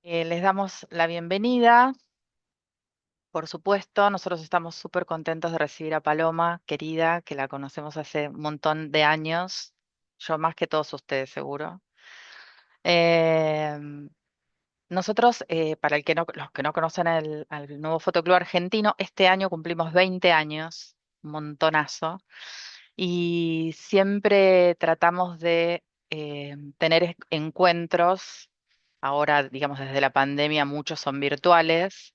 Les damos la bienvenida, por supuesto. Nosotros estamos súper contentos de recibir a Paloma, querida, que la conocemos hace un montón de años, yo más que todos ustedes seguro. Em, Nosotros, para los que no conocen al nuevo Fotoclub Argentino, este año cumplimos 20 años, un montonazo, y siempre tratamos de tener encuentros. Ahora, digamos, desde la pandemia muchos son virtuales,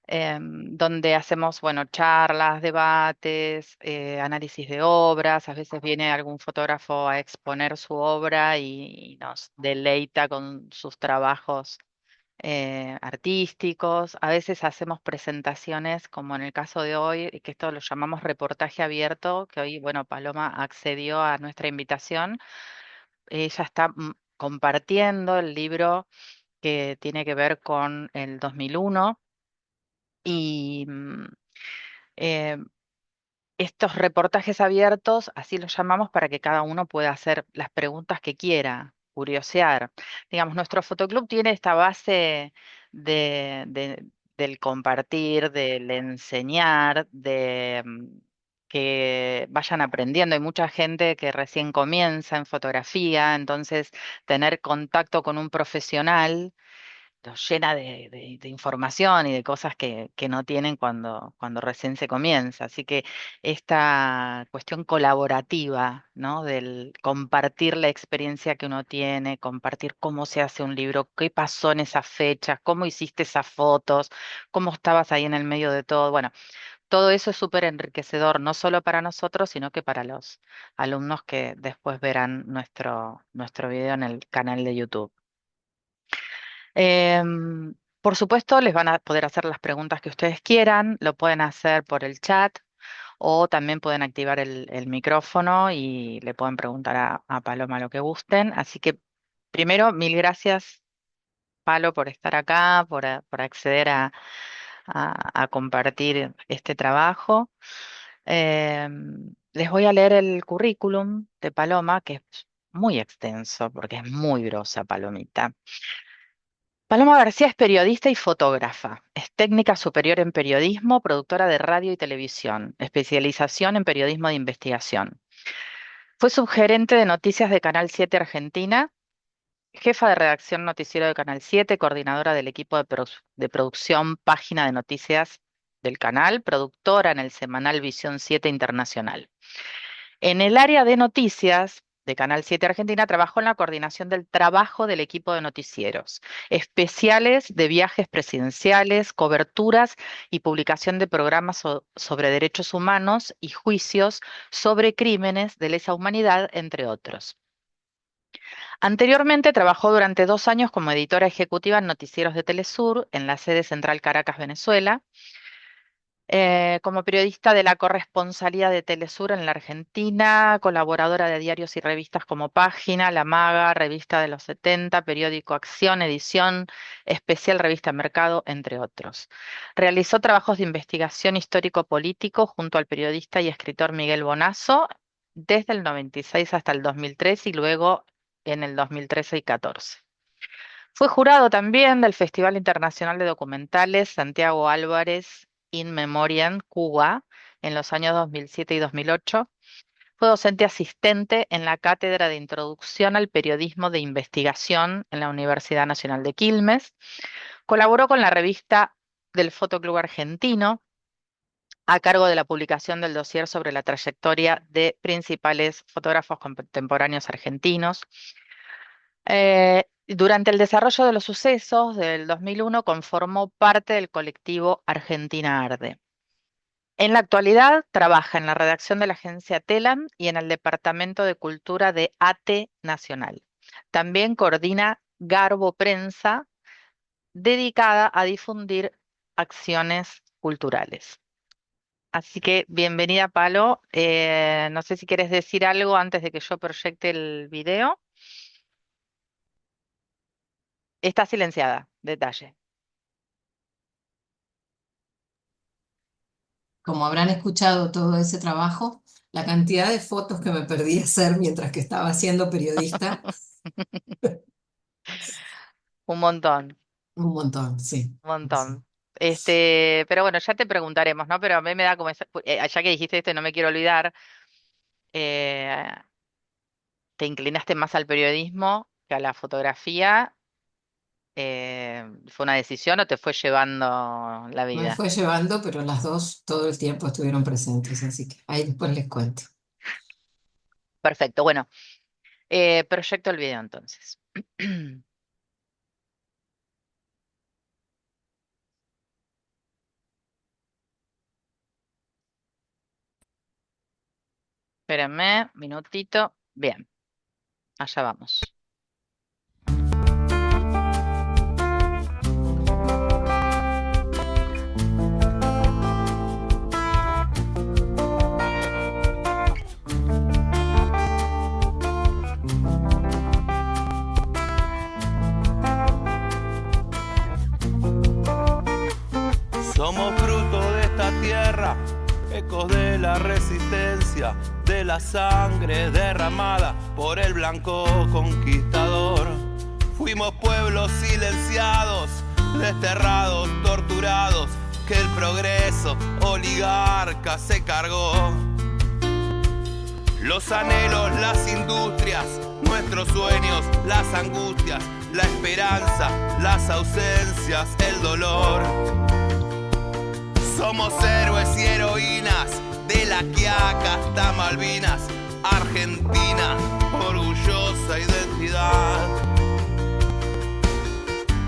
donde hacemos, bueno, charlas, debates, análisis de obras. A veces viene algún fotógrafo a exponer su obra y nos deleita con sus trabajos artísticos. A veces hacemos presentaciones, como en el caso de hoy, que esto lo llamamos reportaje abierto, que hoy, bueno, Paloma accedió a nuestra invitación. Ella está compartiendo el libro que tiene que ver con el 2001 y eh, estos reportajes abiertos, así los llamamos, para que cada uno pueda hacer las preguntas que quiera, curiosear. Digamos, nuestro fotoclub tiene esta base del compartir, del enseñar, de que vayan aprendiendo. Hay mucha gente que recién comienza en fotografía, entonces tener contacto con un profesional los llena de información y de cosas que no tienen cuando recién se comienza. Así que esta cuestión colaborativa, ¿no? Del compartir la experiencia que uno tiene, compartir cómo se hace un libro, qué pasó en esas fechas, cómo hiciste esas fotos, cómo estabas ahí en el medio de todo. Bueno, todo eso es súper enriquecedor, no solo para nosotros, sino que para los alumnos que después verán nuestro video en el canal de YouTube. Por supuesto, les van a poder hacer las preguntas que ustedes quieran, lo pueden hacer por el chat o también pueden activar el micrófono y le pueden preguntar a Paloma lo que gusten. Así que primero, mil gracias, Palo, por estar acá, por acceder a compartir este trabajo. Les voy a leer el currículum de Paloma, que es muy extenso porque es muy grosa, Palomita. Paloma García es periodista y fotógrafa. Es técnica superior en periodismo, productora de radio y televisión, especialización en periodismo de investigación. Fue subgerente de noticias de Canal 7 Argentina, jefa de redacción noticiero de Canal 7, coordinadora del equipo de producción Página de Noticias del canal, productora en el semanal Visión 7 Internacional. En el área de noticias de Canal 7 Argentina trabajó en la coordinación del trabajo del equipo de noticieros, especiales de viajes presidenciales, coberturas y publicación de programas sobre derechos humanos y juicios sobre crímenes de lesa humanidad, entre otros. Anteriormente trabajó durante 2 años como editora ejecutiva en noticieros de Telesur en la sede central Caracas, Venezuela, como periodista de la corresponsalía de Telesur en la Argentina, colaboradora de diarios y revistas como Página, La Maga, Revista de los 70, Periódico Acción, Edición Especial, Revista Mercado, entre otros. Realizó trabajos de investigación histórico-político junto al periodista y escritor Miguel Bonazo desde el 96 hasta el 2003 y luego en el 2013 y 14. Fue jurado también del Festival Internacional de Documentales Santiago Álvarez In Memoriam, Cuba, en los años 2007 y 2008. Fue docente asistente en la Cátedra de Introducción al Periodismo de Investigación en la Universidad Nacional de Quilmes. Colaboró con la revista del Fotoclub Argentino a cargo de la publicación del dossier sobre la trayectoria de principales fotógrafos contemporáneos argentinos. Durante el desarrollo de los sucesos del 2001 conformó parte del colectivo Argentina Arde. En la actualidad trabaja en la redacción de la agencia Telam y en el Departamento de Cultura de ATE Nacional. También coordina Garbo Prensa, dedicada a difundir acciones culturales. Así que bienvenida, Palo. No sé si quieres decir algo antes de que yo proyecte el video. Está silenciada, detalle. Como habrán escuchado todo ese trabajo, la cantidad de fotos que me perdí hacer mientras que estaba siendo periodista. Un montón. Un montón, sí. Un Sí. montón. Pero bueno, ya te preguntaremos, ¿no? Pero a mí me da como ya que dijiste esto, y no me quiero olvidar, eh, ¿te inclinaste más al periodismo que a la fotografía? ¿Fue una decisión o te fue llevando la Me vida? fue llevando, pero las dos todo el tiempo estuvieron presentes, así que ahí después les cuento. Perfecto, bueno, proyecto el video entonces. Espérenme, minutito. Bien, allá vamos. Somos fruto de esta tierra, ecos de la resistencia, de la sangre derramada por el blanco conquistador. Fuimos pueblos silenciados, desterrados, torturados, que el progreso oligarca se cargó. Los anhelos, las industrias, nuestros sueños, las angustias, la esperanza, las ausencias, el dolor. Somos héroes y heroínas, de la Quiaca hasta Malvinas, Argentina, orgullosa identidad.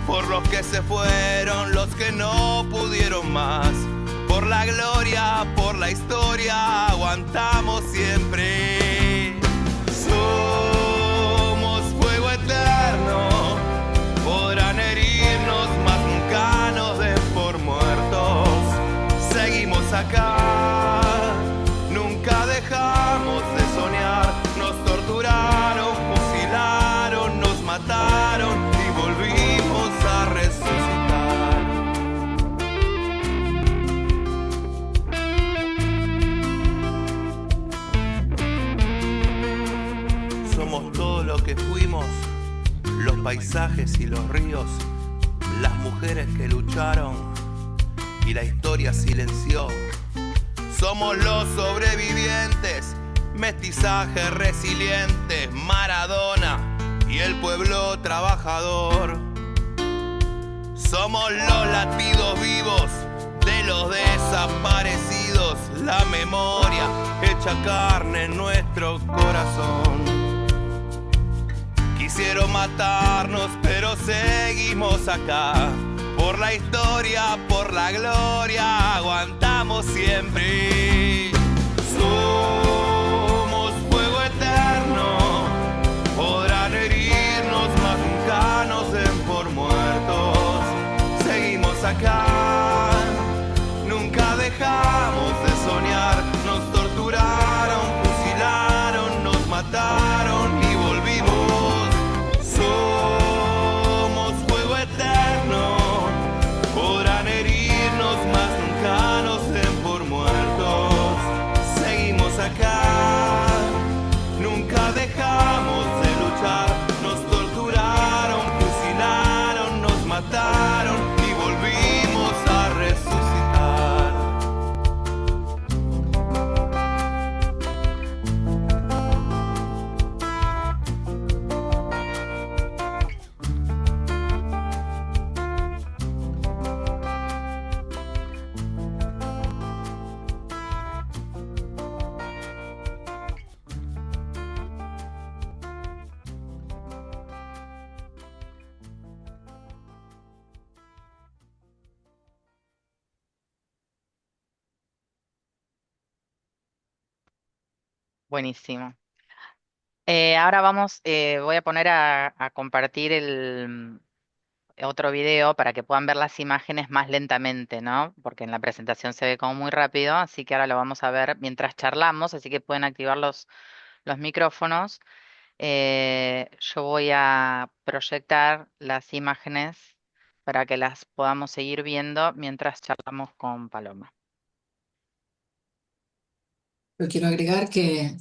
Por los que se fueron, los que no pudieron más. Por la gloria, por la historia, aguantamos siempre. Somos fuego eterno, podrán herirnos, mas nunca nos den por muertos. Seguimos acá, nunca dejamos de soñar. Nos torturaron, fusilaron, nos mataron y volvimos a resucitar. Somos todo lo que fuimos, los paisajes y los ríos, las mujeres que lucharon y la historia silenció. Somos los sobrevivientes, mestizaje resiliente, Maradona y el pueblo trabajador. Somos los latidos vivos de los desaparecidos, la memoria hecha carne en nuestro corazón. Quisieron matarnos, pero seguimos acá. Por la historia, por la gloria, aguantamos siempre. Somos fuego eterno, podrán herirnos, mas nunca nos den por muertos. Seguimos acá, nunca dejamos de soñar. Nos torturaron, fusilaron, nos mataron y volvimos. Somos fuego eterno, podrán herirnos, mas nunca nos den por muertos. Seguimos acá, nunca dejamos de luchar. Nos torturaron, fusilaron, nos mataron y volvimos a resucitar. Buenísimo. Ahora vamos, voy a poner a compartir otro video para que puedan ver las imágenes más lentamente, ¿no? Porque en la presentación se ve como muy rápido, así que ahora lo vamos a ver mientras charlamos, así que pueden activar los micrófonos. Yo voy a proyectar las imágenes para que las podamos seguir viendo mientras charlamos con Paloma. Pero quiero agregar que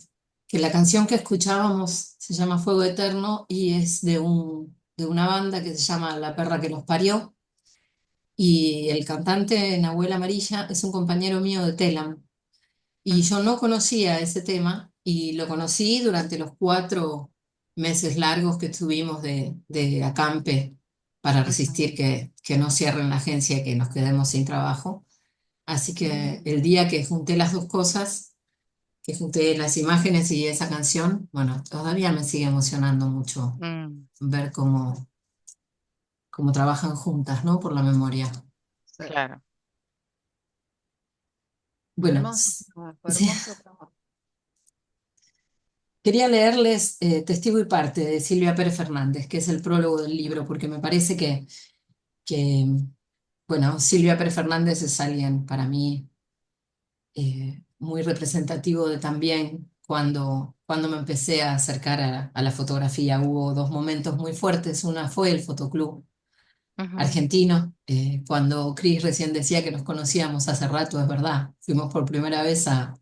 la canción que escuchábamos se llama Fuego Eterno y es de una banda que se llama La Perra que nos parió, Y el cantante Nahuel Amarilla es un compañero mío de Telam. Y Ujú, yo no conocía ese tema y lo conocí durante los 4 meses largos que estuvimos de acampe para ujú. resistir que no cierren la agencia y que nos quedemos sin trabajo. Así que el día que junté las dos cosas, que junté las imágenes y esa canción, bueno, todavía me sigue emocionando mucho Mm, ver cómo trabajan juntas, ¿no? Por la memoria. Sí. claro. Bueno, Hermoso trabajo, sí, hermoso trabajo. quería leerles Testigo y parte de Silvia Pérez Fernández, que es el prólogo del libro, porque me parece que bueno, Silvia Pérez Fernández es alguien para mí muy representativo de también cuando me empecé a acercar a la fotografía. Hubo dos momentos muy fuertes. Una fue el Fotoclub Ujú, argentino, cuando Cris recién decía que nos conocíamos hace rato, es verdad. Fuimos por primera vez a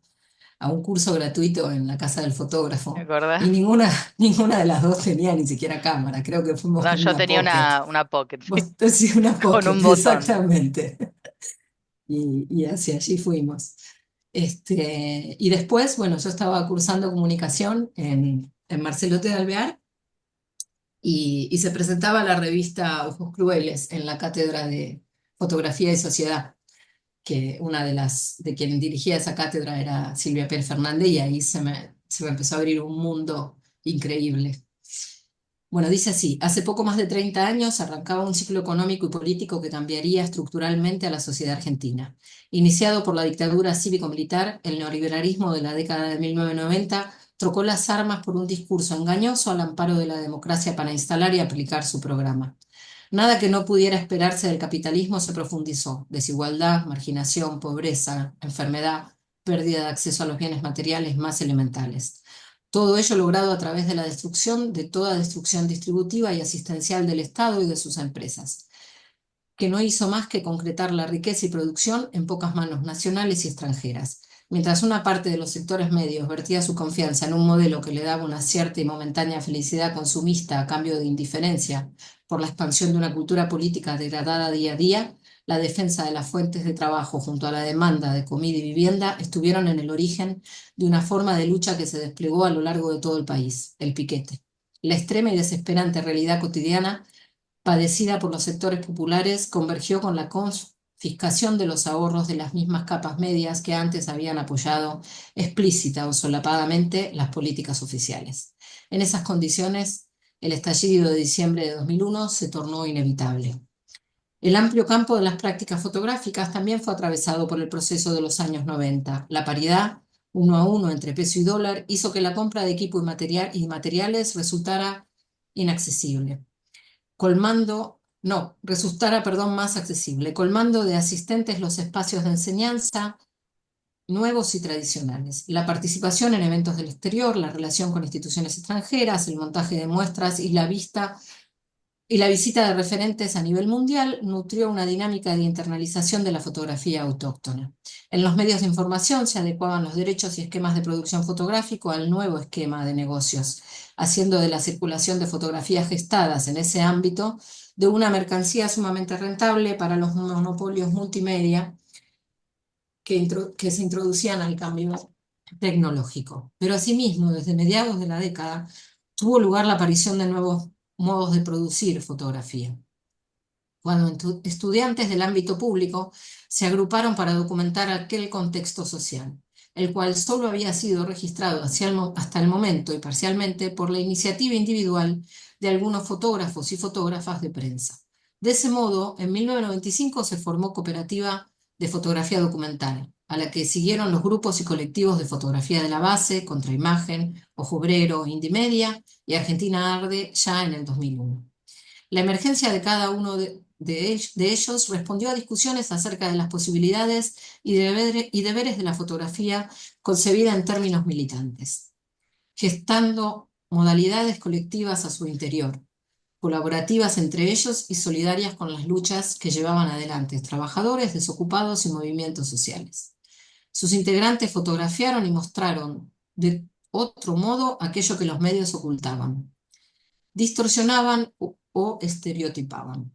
un curso gratuito en la casa del ¿me fotógrafo y acordás? ninguna de las dos tenía ni siquiera cámara. Creo que fuimos No, con yo una tenía Pocket. una pocket, sí, Vos sí, una con Pocket, un botón. exactamente. Y hacia allí fuimos. Y después, bueno, yo estaba cursando comunicación en Marcelote de Alvear y se presentaba la revista Ojos Crueles en la cátedra de Fotografía y Sociedad, que una de quien dirigía esa cátedra era Silvia Pérez Fernández, y ahí se me empezó a abrir un mundo increíble. Bueno, dice así: hace poco más de 30 años arrancaba un ciclo económico y político que cambiaría estructuralmente a la sociedad argentina. Iniciado por la dictadura cívico-militar, el neoliberalismo de la década de 1990 trocó las armas por un discurso engañoso al amparo de la democracia para instalar y aplicar su programa. Nada que no pudiera esperarse del capitalismo se profundizó: desigualdad, marginación, pobreza, enfermedad, pérdida de acceso a los bienes materiales más elementales. Todo ello logrado a través de la destrucción de toda destrucción distributiva y asistencial del Estado y de sus empresas, que no hizo más que concretar la riqueza y producción en pocas manos nacionales y extranjeras. Mientras una parte de los sectores medios vertía su confianza en un modelo que le daba una cierta y momentánea felicidad consumista a cambio de indiferencia por la expansión de una cultura política degradada día a día, la defensa de las fuentes de trabajo junto a la demanda de comida y vivienda estuvieron en el origen de una forma de lucha que se desplegó a lo largo de todo el país: el piquete. La extrema y desesperante realidad cotidiana padecida por los sectores populares convergió con la confiscación de los ahorros de las mismas capas medias que antes habían apoyado explícita o solapadamente las políticas oficiales. En esas condiciones, el estallido de diciembre de 2001 se tornó inevitable. El amplio campo de las prácticas fotográficas también fue atravesado por el proceso de los años 90. La paridad, 1 a 1 entre peso y dólar, hizo que la compra de equipo y materiales resultara, perdón, más accesible, colmando de asistentes los espacios de enseñanza nuevos y tradicionales, la participación en eventos del exterior, la relación con instituciones extranjeras, el montaje de muestras y la visita de referentes a nivel mundial nutrió una dinámica de internalización de la fotografía autóctona. En los medios de información se adecuaban los derechos y esquemas de producción fotográfico al nuevo esquema de negocios, haciendo de la circulación de fotografías gestadas en ese ámbito de una mercancía sumamente rentable para los monopolios multimedia que se introducían al cambio tecnológico. Pero asimismo, desde mediados de la década, tuvo lugar la aparición de nuevos modos de producir fotografía, cuando estudiantes del ámbito público se agruparon para documentar aquel contexto social, el cual solo había sido registrado hasta el momento y parcialmente por la iniciativa individual de algunos fotógrafos y fotógrafas de prensa. De ese modo, en 1995 se formó Cooperativa de Fotografía Documental, a la que siguieron los grupos y colectivos de Fotografía de la Base, Contraimagen, Ojo Obrero, Indimedia y Argentina Arde ya en el 2001. La emergencia de cada uno de ellos respondió a discusiones acerca de las posibilidades y deberes de la fotografía concebida en términos militantes, gestando modalidades colectivas a su interior, colaborativas entre ellos y solidarias con las luchas que llevaban adelante trabajadores, desocupados y movimientos sociales. Sus integrantes fotografiaron y mostraron de otro modo aquello que los medios ocultaban, distorsionaban o estereotipaban.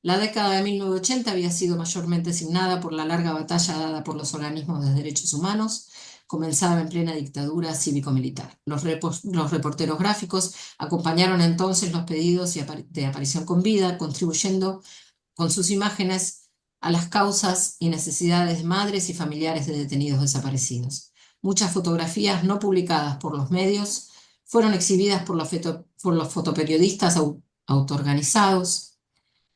La década de 1980 había sido mayormente signada por la larga batalla dada por los organismos de derechos humanos, comenzaba en plena dictadura cívico-militar. Los reporteros gráficos acompañaron entonces los pedidos de aparición con vida, contribuyendo con sus imágenes a las causas y necesidades de madres y familiares de detenidos desaparecidos. Muchas fotografías no publicadas por los medios fueron exhibidas por los fotoperiodistas autoorganizados.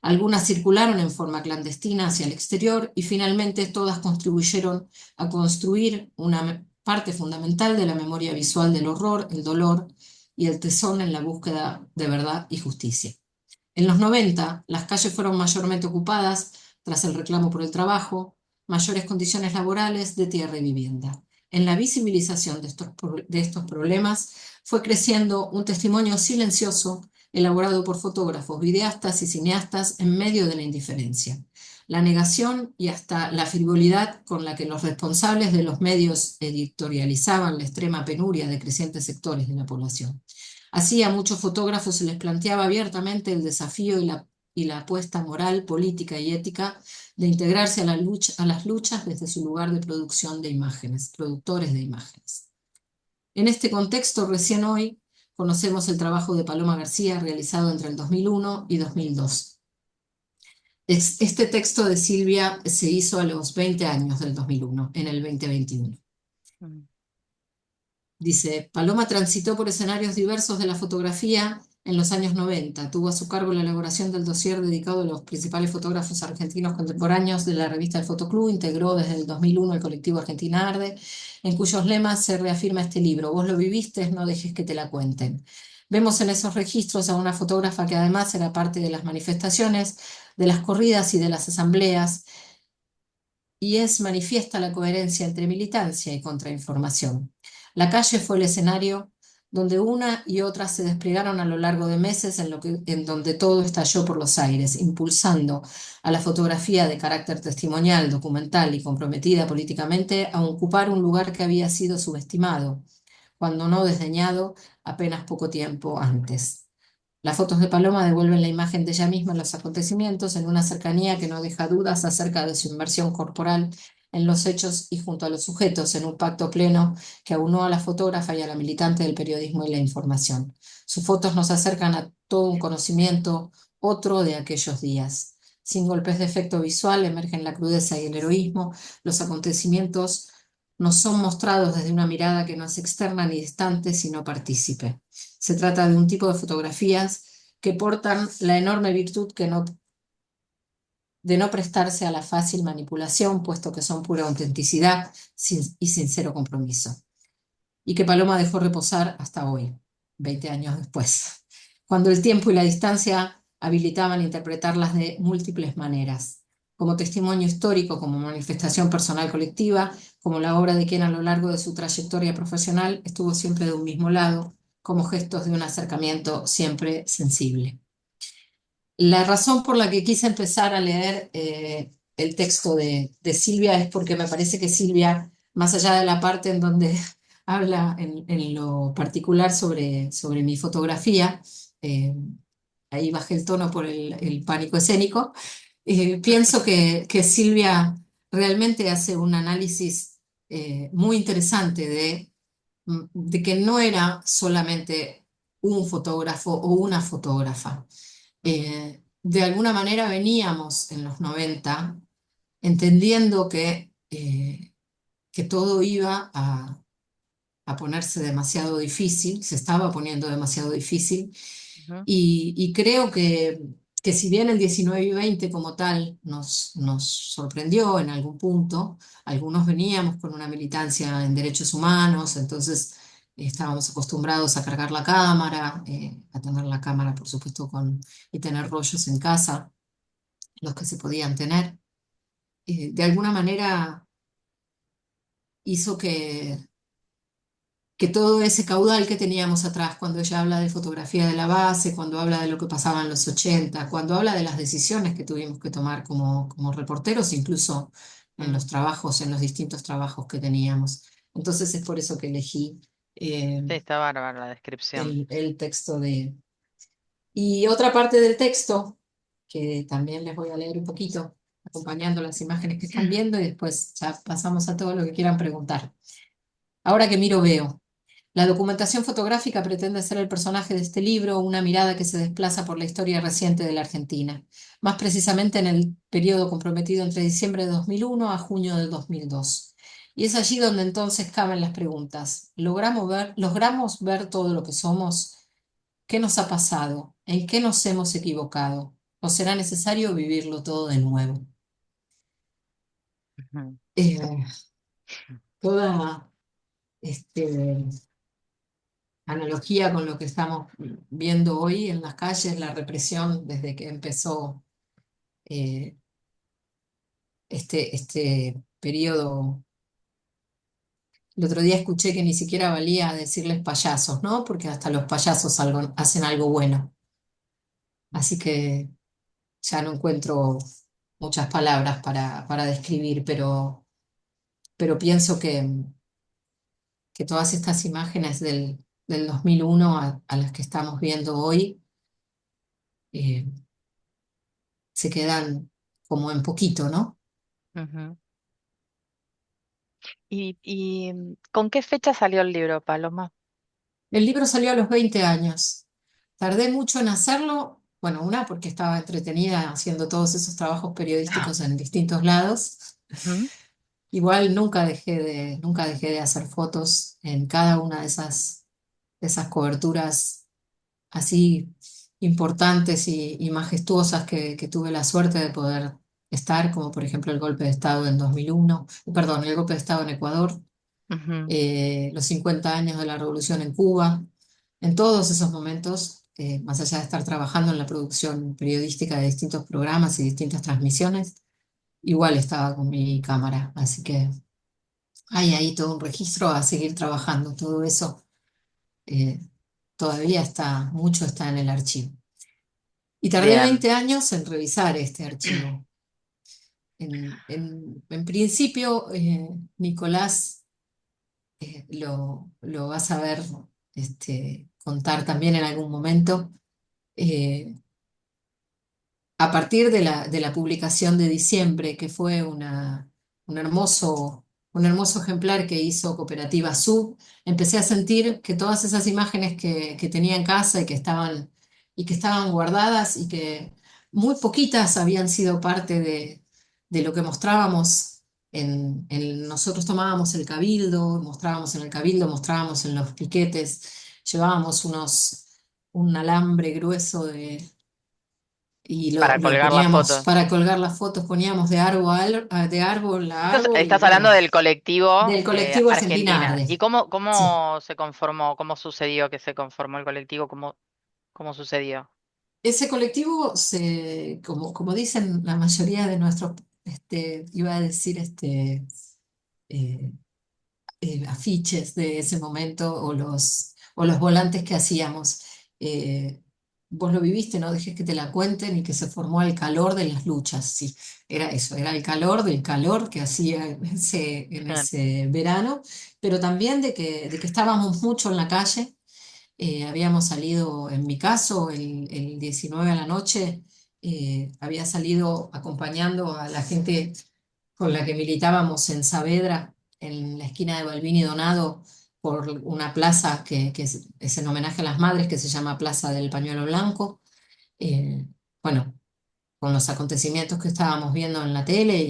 Algunas circularon en forma clandestina hacia el exterior y finalmente todas contribuyeron a construir una parte fundamental de la memoria visual del horror, el dolor y el tesón en la búsqueda de verdad y justicia. En los 90, las calles fueron mayormente ocupadas tras el reclamo por el trabajo, mayores condiciones laborales, de tierra y vivienda. En la visibilización de estos problemas fue creciendo un testimonio silencioso elaborado por fotógrafos, videastas y cineastas en medio de la indiferencia, la negación y hasta la frivolidad con la que los responsables de los medios editorializaban la extrema penuria de crecientes sectores de la población. Así, a muchos fotógrafos se les planteaba abiertamente el desafío y la apuesta moral, política y ética de integrarse a las luchas desde su lugar de producción de imágenes, productores de imágenes. En este contexto, recién hoy conocemos el trabajo de Paloma García realizado entre el 2001 y 2002. Este texto de Silvia se hizo a los 20 años del 2001, en el 2021. Dice, Paloma transitó por escenarios diversos de la fotografía en los años 90. Tuvo a su cargo la elaboración del dossier dedicado a los principales fotógrafos argentinos contemporáneos de la revista El Fotoclub. Integró desde el 2001 el colectivo Argentina Arde, en cuyos lemas se reafirma este libro: vos lo viviste, no dejes que te la cuenten. Vemos en esos registros a una fotógrafa que además era parte de las manifestaciones, de las corridas y de las asambleas, y es manifiesta la coherencia entre militancia y contrainformación. La calle fue el escenario donde una y otra se desplegaron a lo largo de meses en donde todo estalló por los aires, impulsando a la fotografía de carácter testimonial, documental y comprometida políticamente a ocupar un lugar que había sido subestimado, cuando no desdeñado, apenas poco tiempo antes. Las fotos de Paloma devuelven la imagen de ella misma en los acontecimientos, en una cercanía que no deja dudas acerca de su inmersión corporal en los hechos y junto a los sujetos, en un pacto pleno que aunó a la fotógrafa y a la militante del periodismo y la información. Sus fotos nos acercan a todo un conocimiento, otro de aquellos días. Sin golpes de efecto visual emergen la crudeza y el heroísmo. Los acontecimientos nos son mostrados desde una mirada que no es externa ni distante, sino partícipe. Se trata de un tipo de fotografías que portan la enorme virtud de no prestarse a la fácil manipulación, puesto que son pura autenticidad y sincero compromiso. Y que Paloma dejó reposar hasta hoy, 20 años después, cuando el tiempo y la distancia habilitaban interpretarlas de múltiples maneras, como testimonio histórico, como manifestación personal colectiva, como la obra de quien a lo largo de su trayectoria profesional estuvo siempre de un mismo lado, como gestos de un acercamiento siempre sensible. La razón por la que quise empezar a leer el texto de Silvia es porque me parece que Silvia, más allá de la parte en donde habla en lo particular sobre mi fotografía, ahí bajé el tono por el pánico escénico, pienso que Silvia realmente hace un análisis muy interesante de que no era solamente un fotógrafo o una fotógrafa. De alguna manera veníamos en los 90 entendiendo que todo iba a ponerse demasiado difícil, se estaba poniendo demasiado difícil, y creo que si bien el 19 y 20 como tal nos sorprendió en algún punto, algunos veníamos con una militancia en derechos humanos, entonces estábamos acostumbrados a cargar la cámara, a tener la cámara, por supuesto, y tener rollos en casa, los que se podían tener. De alguna manera hizo que todo ese caudal que teníamos atrás, cuando ella habla de fotografía de la base, cuando habla de lo que pasaba en los 80, cuando habla de las decisiones que tuvimos que tomar como reporteros, incluso en los trabajos, en los distintos trabajos que teníamos. Entonces es por eso que elegí Sí, está bárbara la descripción. el texto de... Y otra parte del texto, que también les voy a leer un poquito, acompañando las imágenes que están viendo y después ya pasamos a todo lo que quieran preguntar. Ahora que miro veo. La documentación fotográfica pretende ser el personaje de este libro, una mirada que se desplaza por la historia reciente de la Argentina, más precisamente en el periodo comprometido entre diciembre de 2001 a junio de 2002. Y es allí donde entonces caben las preguntas. ¿Logramos ver todo lo que somos? ¿Qué nos ha pasado? ¿En qué nos hemos equivocado? ¿O será necesario vivirlo todo de nuevo? Ujú, Eh, toda este, analogía con lo que estamos viendo hoy en las calles, la represión desde que empezó eh, este periodo. El otro día escuché que ni siquiera valía decirles payasos, ¿no? Porque hasta los payasos hacen algo bueno. Así que ya no encuentro muchas palabras para describir, pero pienso que todas estas imágenes del 2001 a las que estamos viendo hoy eh, se quedan como en poquito, ¿no? ujú. ¿Con qué fecha salió el libro, Paloma? El libro salió a los 20 años. Tardé mucho en hacerlo, bueno, una porque estaba entretenida haciendo todos esos trabajos periodísticos en distintos lados. Ujú. Igual nunca dejé de hacer fotos en cada una de esas coberturas así importantes y majestuosas que tuve la suerte de poder estar, como por ejemplo el golpe de Estado en 2001, perdón, el golpe de Estado en Ecuador, Ujú, los 50 años de la revolución en Cuba. En todos esos momentos, más allá de estar trabajando en la producción periodística de distintos programas y distintas transmisiones, igual estaba con mi cámara, así que hay ahí todo un registro a seguir trabajando. Todo eso eh, todavía mucho está en el archivo. Y tardé bien, 20 años en revisar este archivo. En principio, Nicolás, lo vas a ver contar también en algún momento. eh, a partir de la publicación de diciembre, que fue un hermoso ejemplar que hizo Cooperativa Sub, empecé a sentir que todas esas imágenes que tenía en casa y que estaban guardadas y que muy poquitas habían sido parte de lo que mostrábamos. Nosotros tomábamos el cabildo, mostrábamos en el cabildo, mostrábamos en los piquetes, llevábamos un alambre grueso y lo, para lo colgar las poníamos fotos. para colgar las fotos, poníamos de árbol a árbol y Estás bueno, hablando del colectivo del colectivo Argentina Argentina. ¿Y Arde. Sí. cómo se conformó, cómo sucedió que se conformó el colectivo? ¿Cómo sucedió? Ese colectivo, como dicen la mayoría de nuestros, iba a decir, eh, afiches de ese momento o los volantes que hacíamos. Eh, Vos lo viviste, no dejes que te la cuenten y que se formó al calor de las luchas. Sí, era eso, era el calor del calor que hacía en Bien. ese verano, pero también de que estábamos mucho en la calle. Habíamos salido, en mi caso, el 19 a la noche, había salido acompañando a la gente con la que militábamos en Saavedra, en la esquina de Balbín y Donado, por una plaza que es en homenaje a las madres, que se llama Plaza del Pañuelo Blanco. Bueno, con los acontecimientos que estábamos viendo en la tele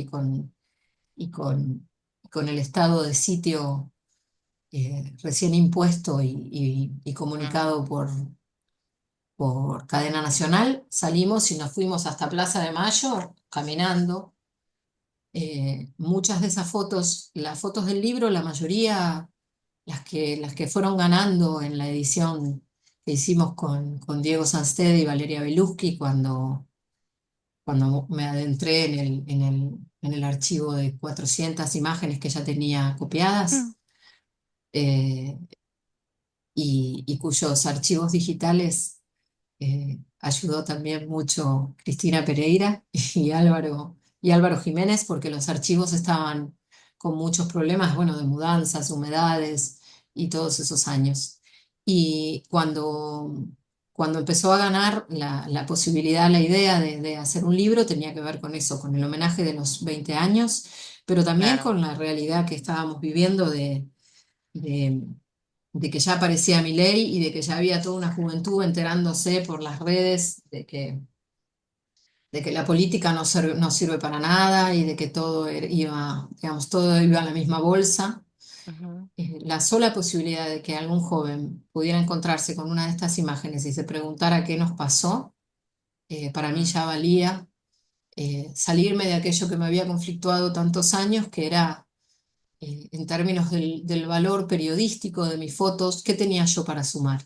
y con el estado de sitio recién impuesto y Mm, comunicado por cadena nacional, salimos y nos fuimos hasta Plaza de Mayo caminando. Muchas de esas fotos, las fotos del libro, la mayoría, las que fueron ganando en la edición que hicimos con Diego Sansted y Valeria Belusky cuando me adentré en el archivo de 400 imágenes que ya tenía mm, copiadas, eh, y cuyos archivos digitales ayudó también mucho Cristina Pereira y Álvaro Jiménez, porque los archivos estaban con muchos problemas, bueno, de mudanzas, humedades y todos esos años. Y cuando empezó a ganar la posibilidad, la idea de hacer un libro, tenía que ver con eso, con el homenaje de los 20 años, pero también claro. con la realidad que estábamos viviendo de, de que ya aparecía Milei y de que ya había toda una juventud enterándose por las redes de que la política no sirve para nada y de que todo iba, digamos, todo iba a la misma bolsa. Ujú, La sola posibilidad de que algún joven pudiera encontrarse con una de estas imágenes y se preguntara qué nos pasó, para mí mm, ya valía salirme de aquello que me había conflictuado tantos años, que era, en términos del valor periodístico de mis fotos, ¿qué tenía yo para sumar?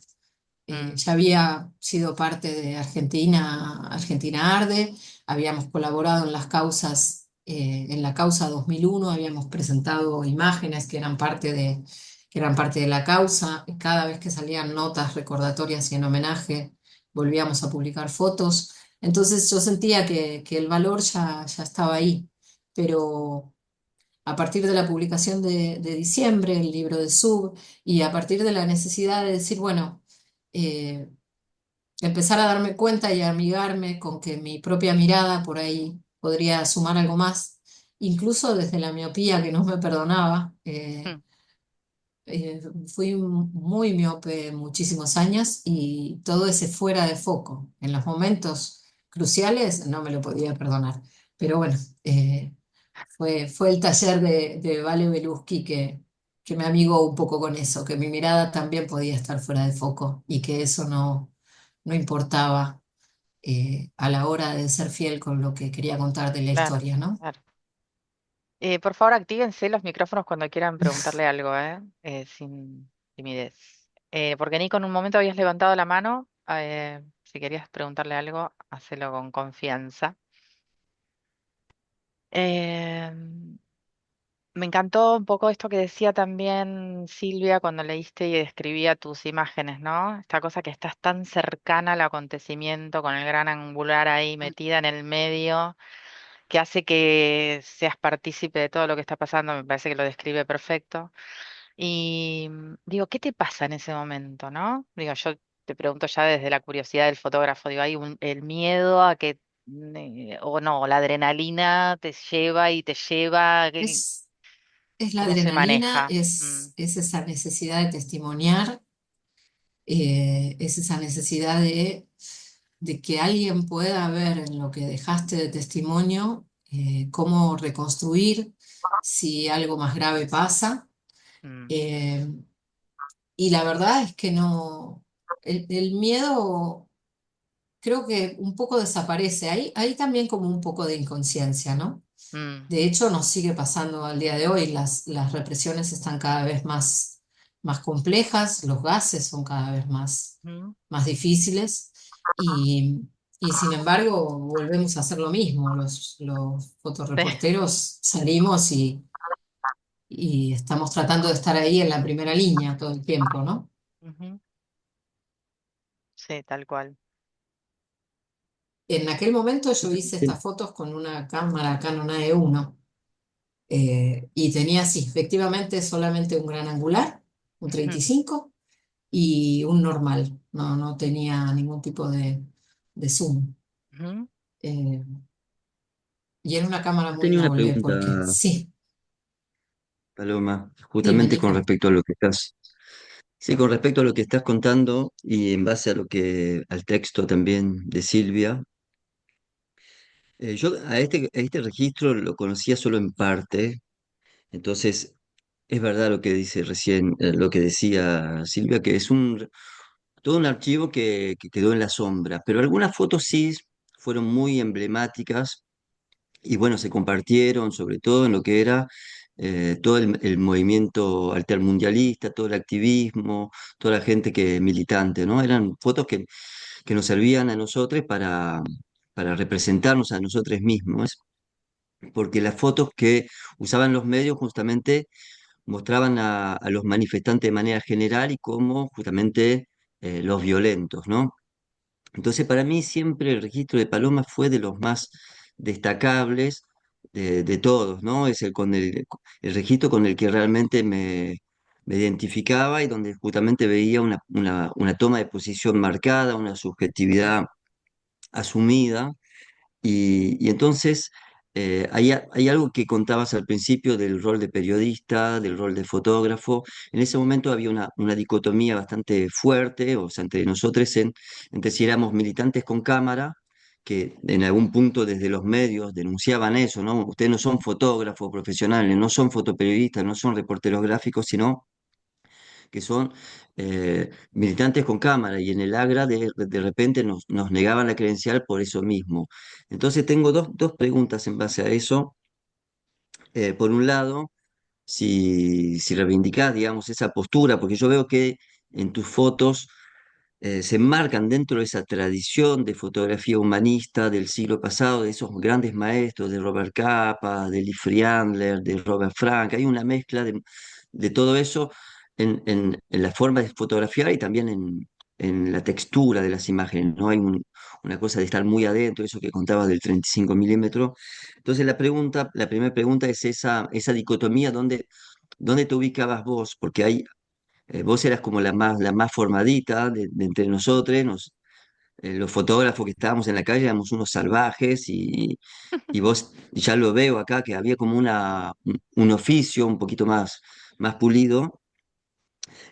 mm, Ya había sido parte de Argentina, Argentina Arde, habíamos colaborado en las causas, en la causa 2001, habíamos presentado imágenes que eran parte de la causa, y cada vez que salían notas recordatorias y en homenaje, volvíamos a publicar fotos. Entonces yo sentía que el valor ya estaba ahí, pero a partir de la publicación de diciembre, el libro de Sub, y a partir de la necesidad de decir, bueno, eh, empezar a darme cuenta y a amigarme con que mi propia mirada por ahí podría sumar algo más, incluso desde la miopía que no me perdonaba. mm, Fui muy miope muchísimos años y todo ese fuera de foco en los momentos cruciales no me lo podía perdonar. Pero bueno, fue el taller de Vale Belusky que me amigó un poco con eso, que mi mirada también podía estar fuera de foco y que eso no importaba a la hora de ser fiel con lo que quería contar de la claro, historia, ¿no? claro. Por favor, actívense los micrófonos cuando quieran preguntarle algo, ¿eh? Sin timidez. Porque Nico, en un momento habías levantado la mano. Si querías preguntarle algo, hacelo con confianza. Eh, Me encantó un poco esto que decía también Silvia cuando leíste y describía tus imágenes, ¿no? Esta cosa que estás tan cercana al acontecimiento, con el gran angular ahí metida en el medio, que hace que seas partícipe de todo lo que está pasando. Me parece que lo describe perfecto. Y digo, ¿qué te pasa en ese momento, no? Digo, yo te pregunto ya desde la curiosidad del fotógrafo, digo, hay el miedo a que, o no, la adrenalina te lleva y te lleva, Es, es la ¿cómo se adrenalina, maneja? Mm, es esa necesidad de testimoniar, es esa necesidad de que alguien pueda ver en lo que dejaste de testimonio cómo reconstruir si algo más grave pasa. mm, Eh, y la verdad es que no, el miedo creo que un poco desaparece. Hay también como un poco de inconsciencia, ¿no? mm, De hecho, nos sigue pasando al día de hoy. Las represiones están cada vez más complejas, los gases son cada vez mm. más difíciles y sin embargo volvemos a hacer lo mismo. Los Sí, fotoreporteros salimos y estamos tratando de estar ahí en la primera línea todo el tiempo, ¿no? ujú, sí, tal cual. En aquel momento yo hice estas fotos con una cámara Canon AE1 y tenía, sí, efectivamente solamente un gran angular, un 35 y un normal, no tenía ningún tipo de zoom. Ujú. Eh, y era una cámara Yo muy tenía una noble porque, pregunta, sí, Paloma, dime, justamente con Nico. respecto a lo que estás, sí, con respecto a lo que estás contando y en base a lo que, al texto también de Silvia. Yo a este registro lo conocía solo en parte, entonces es verdad lo que dice recién, lo que decía Silvia, que es todo un archivo que quedó en la sombra, pero algunas fotos sí fueron muy emblemáticas y bueno, se compartieron sobre todo en lo que era todo el movimiento altermundialista, todo el activismo, toda la gente que militante, ¿no? Eran fotos que nos servían a nosotros para representarnos a nosotros mismos, porque las fotos que usaban los medios justamente mostraban a los manifestantes de manera general y como justamente los violentos, ¿no? Entonces, para mí siempre el registro de Paloma fue de los más destacables de todos, ¿no? Es el registro con el que realmente me identificaba y donde justamente veía una toma de posición marcada, una subjetividad asumida. Y entonces hay algo que contabas al principio del rol de periodista, del rol de fotógrafo. En ese momento había una dicotomía bastante fuerte, o sea, entre nosotros, entre si éramos militantes con cámara, que en algún punto desde los medios denunciaban eso, ¿no? Ustedes no son fotógrafos profesionales, no son fotoperiodistas, no son reporteros gráficos, sino que son militantes con cámara, y en el Agra de repente nos negaban la credencial por eso mismo. Entonces tengo dos preguntas en base a eso. Por un lado, si reivindicás, digamos, esa postura, porque yo veo que en tus fotos se enmarcan dentro de esa tradición de fotografía humanista del siglo pasado, de esos grandes maestros, de Robert Capa, de Lee Friedlander, de Robert Frank. Hay una mezcla de todo eso en la forma de fotografiar y también en la textura de las imágenes, ¿no? Hay una cosa de estar muy adentro, eso que contabas del 35 milímetros. Entonces la primera pregunta es esa dicotomía, ¿dónde te ubicabas vos? Porque vos eras como la más formadita de entre nosotros, los fotógrafos que estábamos en la calle éramos unos salvajes, y vos ya lo veo acá, que había como un oficio un poquito más pulido.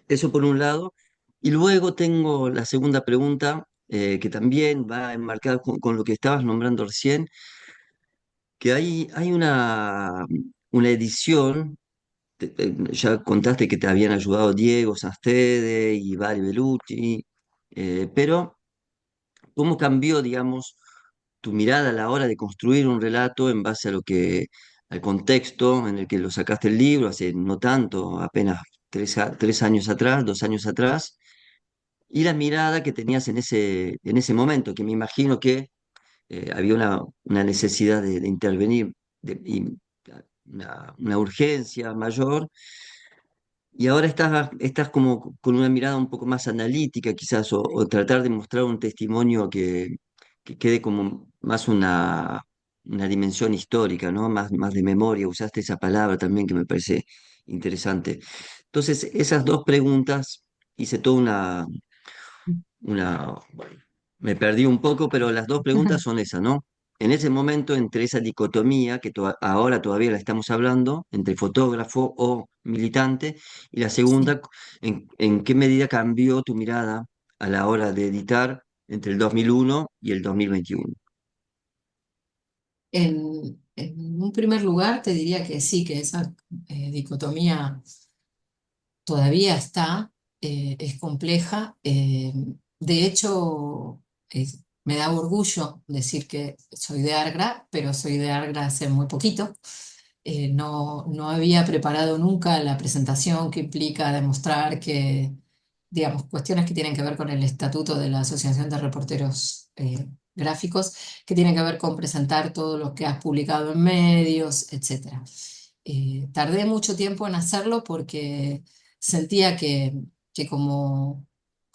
Eso por un lado. Y luego tengo la segunda pregunta, que también va enmarcada con lo que estabas nombrando recién, que hay una edición. Ya contaste que te habían ayudado Diego Sastede y Vari Bellucci, pero ¿cómo cambió, digamos, tu mirada a la hora de construir un relato en base al contexto en el que lo sacaste el libro, hace no tanto, apenas 3 años atrás, 2 años atrás, y la mirada que tenías en ese momento, que me imagino que había una necesidad de intervenir, y una urgencia mayor. Y ahora estás como con una mirada un poco más analítica, quizás, o tratar de mostrar un testimonio que quede como más una dimensión histórica, ¿no? Más de memoria. Usaste esa palabra también que me parece interesante. Entonces, esas dos preguntas, hice toda bueno, me perdí un poco, pero las dos preguntas son esas, ¿no? En ese momento, entre esa dicotomía que ahora todavía la estamos hablando, entre fotógrafo o militante, y la Sí. segunda, ¿en qué medida cambió tu mirada a la hora de editar entre el 2001 y el 2021? En un primer lugar, te diría que sí, que esa dicotomía todavía está, es compleja. De hecho, me da orgullo decir que soy de Argra, pero soy de Argra hace muy poquito. No había preparado nunca la presentación que implica demostrar que, digamos, cuestiones que tienen que ver con el estatuto de la Asociación de Reporteros Gráficos, que tienen que ver con presentar todo lo que has publicado en medios, etcétera. Tardé mucho tiempo en hacerlo porque sentía que como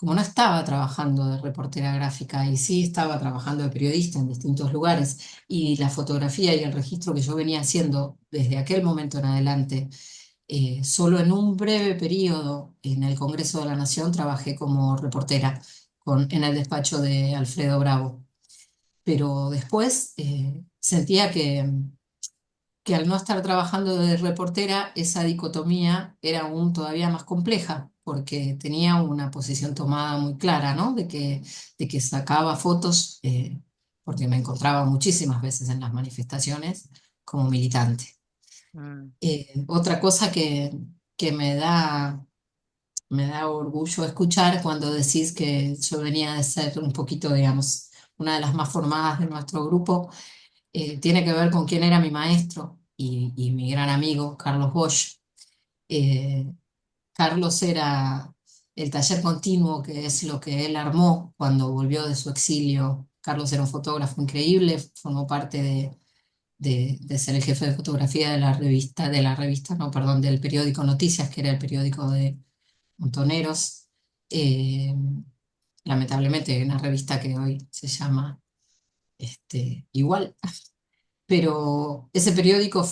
no estaba trabajando de reportera gráfica y sí estaba trabajando de periodista en distintos lugares, y la fotografía y el registro que yo venía haciendo desde aquel momento en adelante, solo en un breve periodo en el Congreso de la Nación trabajé como reportera en el despacho de Alfredo Bravo. Pero después sentía que al no estar trabajando de reportera, esa dicotomía era aún todavía más compleja, porque tenía una posición tomada muy clara, ¿no? De que sacaba fotos, porque me encontraba muchísimas veces en las manifestaciones como militante. Mm. Otra cosa que me da orgullo escuchar cuando decís que yo venía de ser un poquito, digamos, una de las más formadas de nuestro grupo, tiene que ver con quién era mi maestro y mi gran amigo, Carlos Bosch. Eh, Carlos era el taller continuo, que es lo que él armó cuando volvió de su exilio. Carlos era un fotógrafo increíble, formó parte de ser el jefe de fotografía de la revista, no, perdón, del periódico Noticias, que era el periódico de Montoneros. Eh, Lamentablemente, una revista que hoy se llama igual, pero ese periódico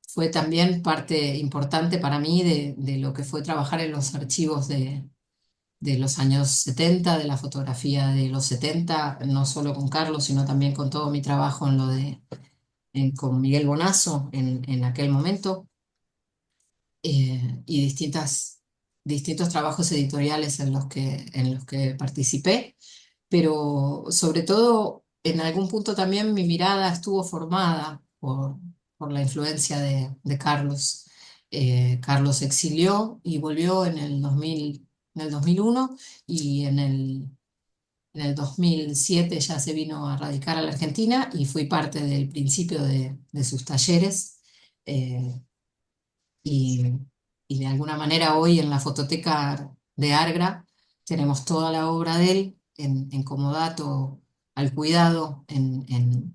fue también parte importante para mí de lo que fue trabajar en los archivos de los años 70, de la fotografía de los 70, no solo con Carlos, sino también con todo mi trabajo en con Miguel Bonazo en aquel momento, y distintos trabajos editoriales en los que participé, pero sobre todo en algún punto también mi mirada estuvo formada por la influencia de Carlos. Carlos se exilió y volvió en el 2001, y en el 2007 ya se vino a radicar a la Argentina y fui parte del principio de sus talleres. eh, y, y de alguna manera hoy en la fototeca de Argra tenemos toda la obra de él en comodato al cuidado, en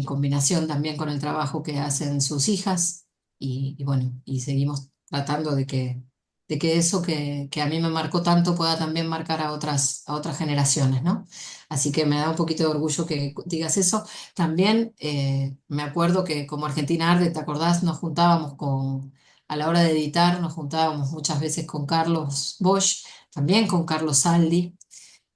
combinación también con el trabajo que hacen sus hijas, y bueno, y seguimos tratando de que eso que a mí me marcó tanto pueda también marcar a otras generaciones, ¿no? Así que me da un poquito de orgullo que digas eso. También me acuerdo que como Argentina Arde, ¿te acordás? A la hora de editar, nos juntábamos muchas veces con Carlos Bosch, también con Carlos Saldi,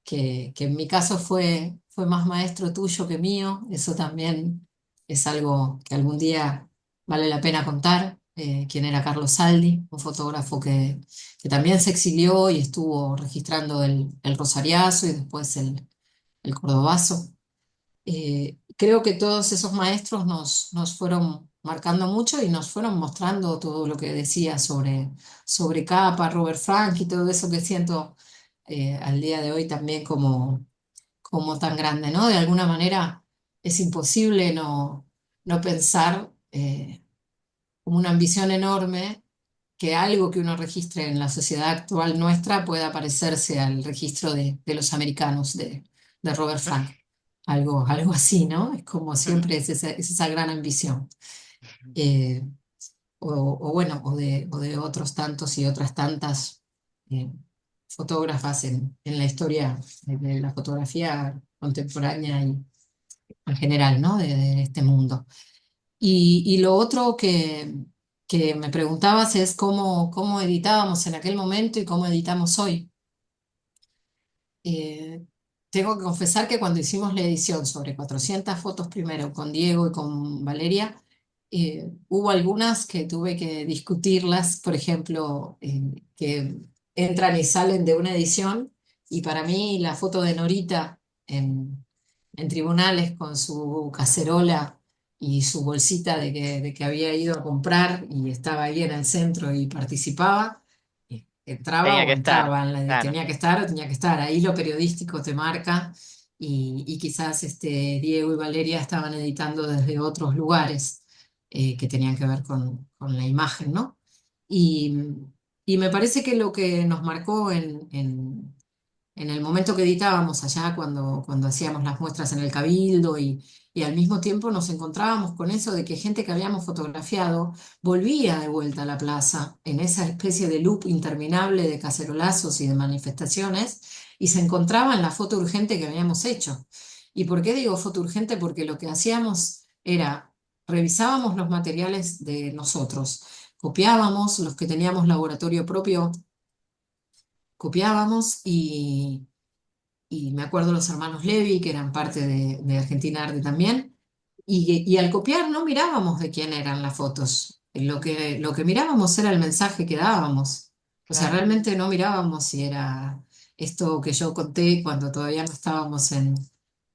que en mi caso fue más maestro tuyo que mío. Eso también es algo que algún día vale la pena contar, quién era Carlos Saldi, un fotógrafo que también se exilió y estuvo registrando el Rosariazo y después el Cordobazo. Creo que todos esos maestros nos fueron marcando mucho y nos fueron mostrando todo lo que decía sobre Capa, Robert Frank y todo eso que siento al día de hoy también como tan grande, ¿no? De alguna manera es imposible no pensar como una ambición enorme que algo que uno registre en la sociedad actual nuestra pueda parecerse al registro de los americanos de Robert Frank. Algo así, ¿no? Es como siempre es esa gran ambición. Eh, o bueno, o de otros tantos y otras tantas eh, fotógrafas en la historia de la fotografía contemporánea y en general, ¿no? De este mundo. Y lo otro que me preguntabas es cómo editábamos en aquel momento y cómo editamos hoy. Eh, Tengo que confesar que cuando hicimos la edición sobre 400 fotos primero con Diego y con Valeria, hubo algunas que tuve que discutirlas, por ejemplo, que entran y salen de una edición, y para mí la foto de Norita en tribunales con su cacerola y su bolsita de que había ido a comprar y estaba ahí en el centro y participaba, entraba Tenía o que estar, entraba, claro. tenía que estar o tenía que estar. Ahí lo periodístico te marca, y quizás Diego y Valeria estaban editando desde otros lugares que tenían que ver con la imagen, ¿no? Y, y me parece que lo que nos marcó en el momento que editábamos allá, cuando hacíamos las muestras en el Cabildo, y al mismo tiempo nos encontrábamos con eso de que gente que habíamos fotografiado volvía de vuelta a la plaza en esa especie de loop interminable de cacerolazos y de manifestaciones, y se encontraba en la foto urgente que habíamos hecho. ¿Y por qué digo foto urgente? Porque lo que hacíamos era, revisábamos los materiales de nosotros, copiábamos los que teníamos laboratorio propio, copiábamos, y me acuerdo los hermanos Levi, que eran parte de Argentina Arte también, y al copiar no mirábamos de quién eran las fotos. Lo que mirábamos era el mensaje que dábamos. O sea, Claro. realmente no mirábamos si era esto que yo conté cuando todavía no estábamos en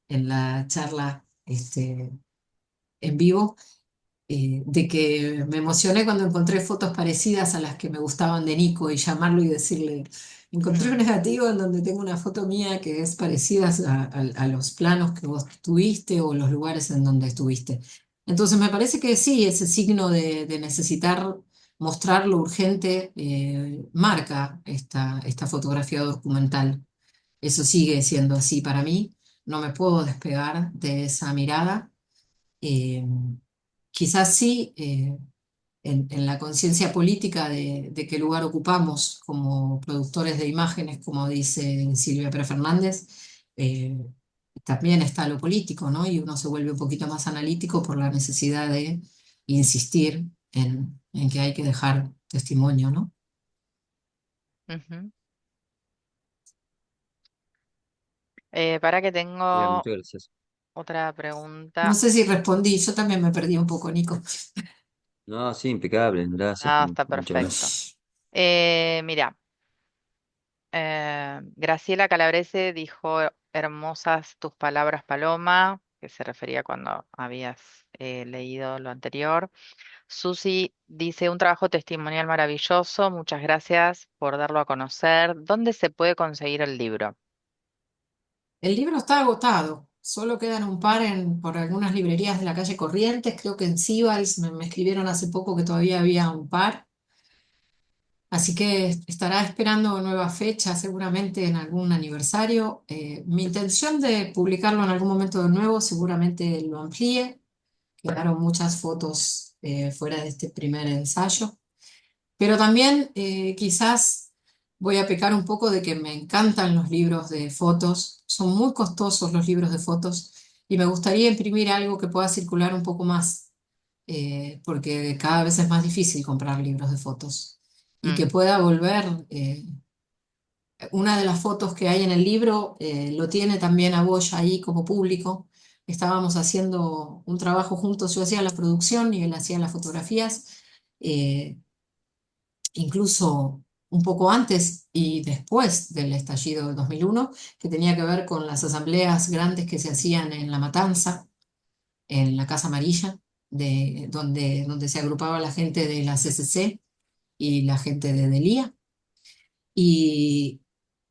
la charla en vivo, de que me emocioné cuando encontré fotos parecidas a las que me gustaban de Nico, y llamarlo y decirle, encontré un Mm, negativo en donde tengo una foto mía que es parecida a los planos que vos tuviste o los lugares en donde estuviste. Entonces me parece que sí, ese signo de necesitar mostrar lo urgente marca esta fotografía documental. Eso sigue siendo así para mí, no me puedo despegar de esa mirada. Eh, Quizás sí, en la conciencia política de qué lugar ocupamos como productores de imágenes, como dice Silvia Pérez Fernández, eh, también está lo político, ¿no? Y uno se vuelve un poquito más analítico por la necesidad de insistir en que hay que dejar testimonio, ¿no? Ujú. Para que Mira, tengo muchas gracias. otra No pregunta. sé si respondí, yo también me perdí un poco, Nico. No, sí, impecable, gracias, Ah, está muchas gracias. perfecto. Mira, Graciela Calabrese dijo, hermosas tus palabras, Paloma, que se refería cuando habías leído lo anterior. Susi dice, un trabajo testimonial maravilloso, muchas gracias por darlo a conocer. ¿Dónde se puede conseguir el libro? El libro está agotado, solo quedan un par por algunas librerías de la calle Corrientes, creo que en Sibals me escribieron hace poco que todavía había un par, así que estará esperando nueva fecha, seguramente en algún aniversario. Mi intención de publicarlo en algún momento de nuevo, seguramente lo amplíe, quedaron muchas fotos fuera de este primer ensayo. Pero también quizás voy a pecar un poco de que me encantan los libros de fotos, son muy costosos los libros de fotos y me gustaría imprimir algo que pueda circular un poco más, porque cada vez es más difícil comprar libros de fotos y que Mm, pueda volver. Una de las fotos que hay en el libro lo tiene también a Bosch ahí como público. Estábamos haciendo un trabajo juntos, yo hacía la producción y él hacía las fotografías. Eh, Incluso un poco antes y después del estallido del 2001, que tenía que ver con las asambleas grandes que se hacían en La Matanza, en la Casa Amarilla, donde se agrupaba la gente de la CCC y la gente de Delía. Y,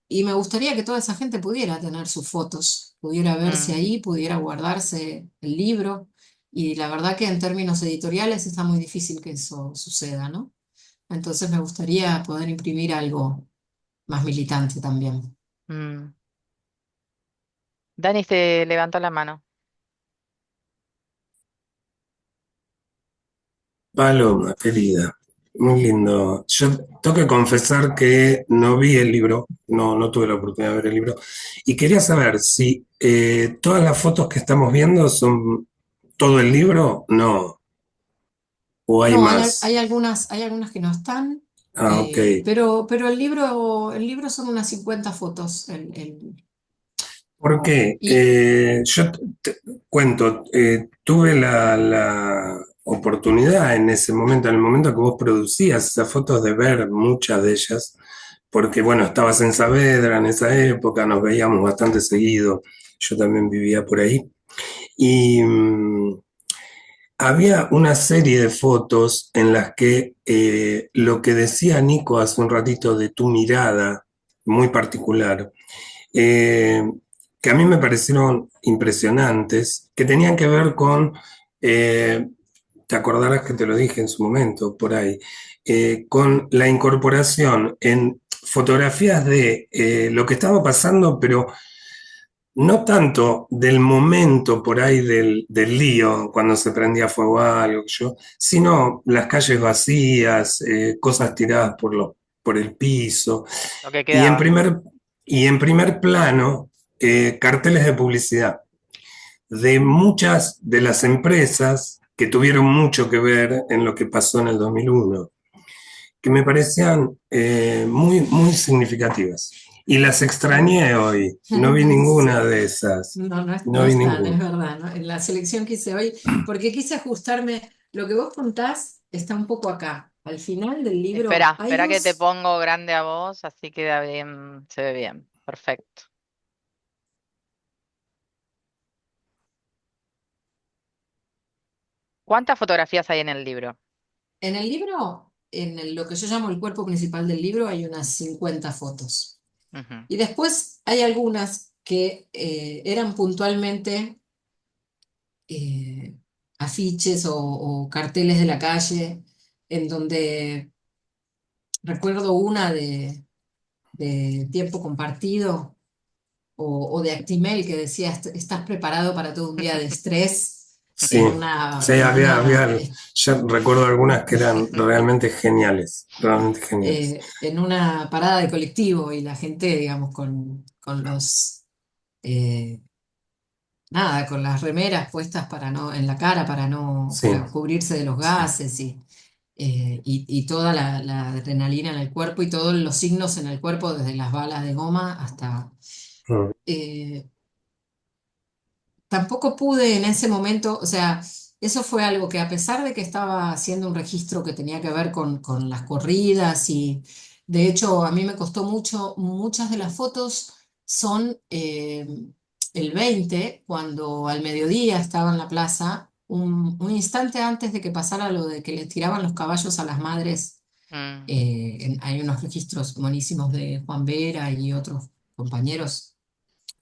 y me gustaría que toda esa gente pudiera tener sus fotos, pudiera verse mm, ahí, pudiera guardarse el libro. Y la verdad que en términos editoriales está muy difícil que eso suceda, ¿no? Entonces me gustaría poder imprimir algo más militante también. mm. Dani se levantó la mano. Paloma, querida, muy lindo. Yo tengo que confesar que no vi el libro, no tuve la oportunidad de ver el libro, y quería saber si todas las fotos que estamos viendo son todo el libro, no, o hay No, más. hay algunas que no están, Ah, ok. pero el libro son unas 50 fotos. ¿Por qué? Y Yo te cuento, tuve la oportunidad en ese momento, en el momento que vos producías esas fotos, de ver muchas de ellas, porque bueno, estabas en Saavedra en esa época, nos veíamos bastante seguido, yo también vivía por ahí, y había una serie de fotos en las que lo que decía Nico hace un ratito de tu mirada muy particular, eh, que a mí me parecieron impresionantes, que tenían que ver con, eh, te acordarás que te lo dije en su momento, por ahí, con la incorporación en fotografías de lo que estaba pasando, pero no tanto del momento por ahí del lío, cuando se prendía fuego a algo, yo, sino las calles vacías, cosas tiradas por el piso, Lo que y en quedaba. primer, y en primer plano, carteles de publicidad de muchas de las empresas que tuvieron mucho que ver en lo que pasó en el 2001, que me parecían muy significativas. Y las extrañé hoy, no vi ninguna sí, de esas, no, no no vi están, es ninguna. verdad, ¿no? En la selección que hice hoy, porque quise ajustarme, lo que vos contás está un poco acá. Al final del libro Espera, hay espera que te dos. pongo grande a vos, así queda bien, se ve bien. Perfecto. ¿Cuántas fotografías hay en el libro? En el libro, lo que yo llamo el cuerpo principal del libro, hay unas 50 fotos. Ujú. Y después hay algunas que eran puntualmente eh, afiches o carteles de la calle, en donde recuerdo una de tiempo compartido o de Actimel que decía, ¿estás preparado para todo un día de estrés? Sí, sí, En una, ya recuerdo algunas que eran realmente geniales. en una parada de colectivo y la gente, digamos, con los... eh, nada, con las remeras puestas para no, en la cara Sí, para cubrirse de los sí. gases y toda la adrenalina en el cuerpo y todos los signos en el cuerpo, desde las balas de goma hasta... Mm. eh, tampoco pude en ese momento, o sea, eso fue algo que a pesar de que estaba haciendo un registro que tenía que ver con las corridas y de hecho a mí me costó mucho, muchas de las fotos son el 20 cuando al mediodía estaba en la plaza, un instante antes de que pasara lo de que le tiraban los caballos a las madres. Mm, Hay unos registros buenísimos de Juan Vera y otros compañeros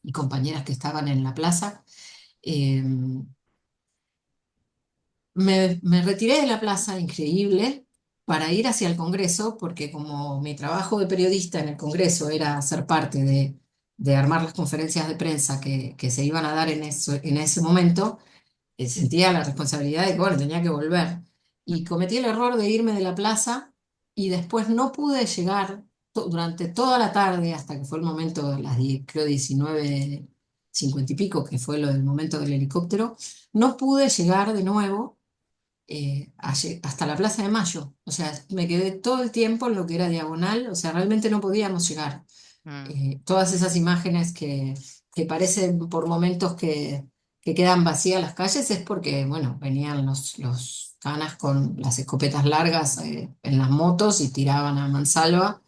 y compañeras que estaban en la plaza. Eh, me retiré de la plaza, increíble, para ir hacia el Congreso, porque como mi trabajo de periodista en el Congreso era ser parte de armar las conferencias de prensa que se iban a dar en ese momento, sentía la responsabilidad de que, bueno, tenía que volver. Y cometí el error de irme de la plaza y después no pude llegar durante toda la tarde, hasta que fue el momento de las creo 19:50 y pico, que fue lo del momento del helicóptero, no pude llegar de nuevo hasta la Plaza de Mayo. O sea, me quedé todo el tiempo en lo que era diagonal, o sea, realmente no podíamos llegar. mm, Todas esas imágenes que parecen por momentos que quedan vacías las calles es porque, bueno, venían los canas con las escopetas largas en las motos y tiraban a mansalva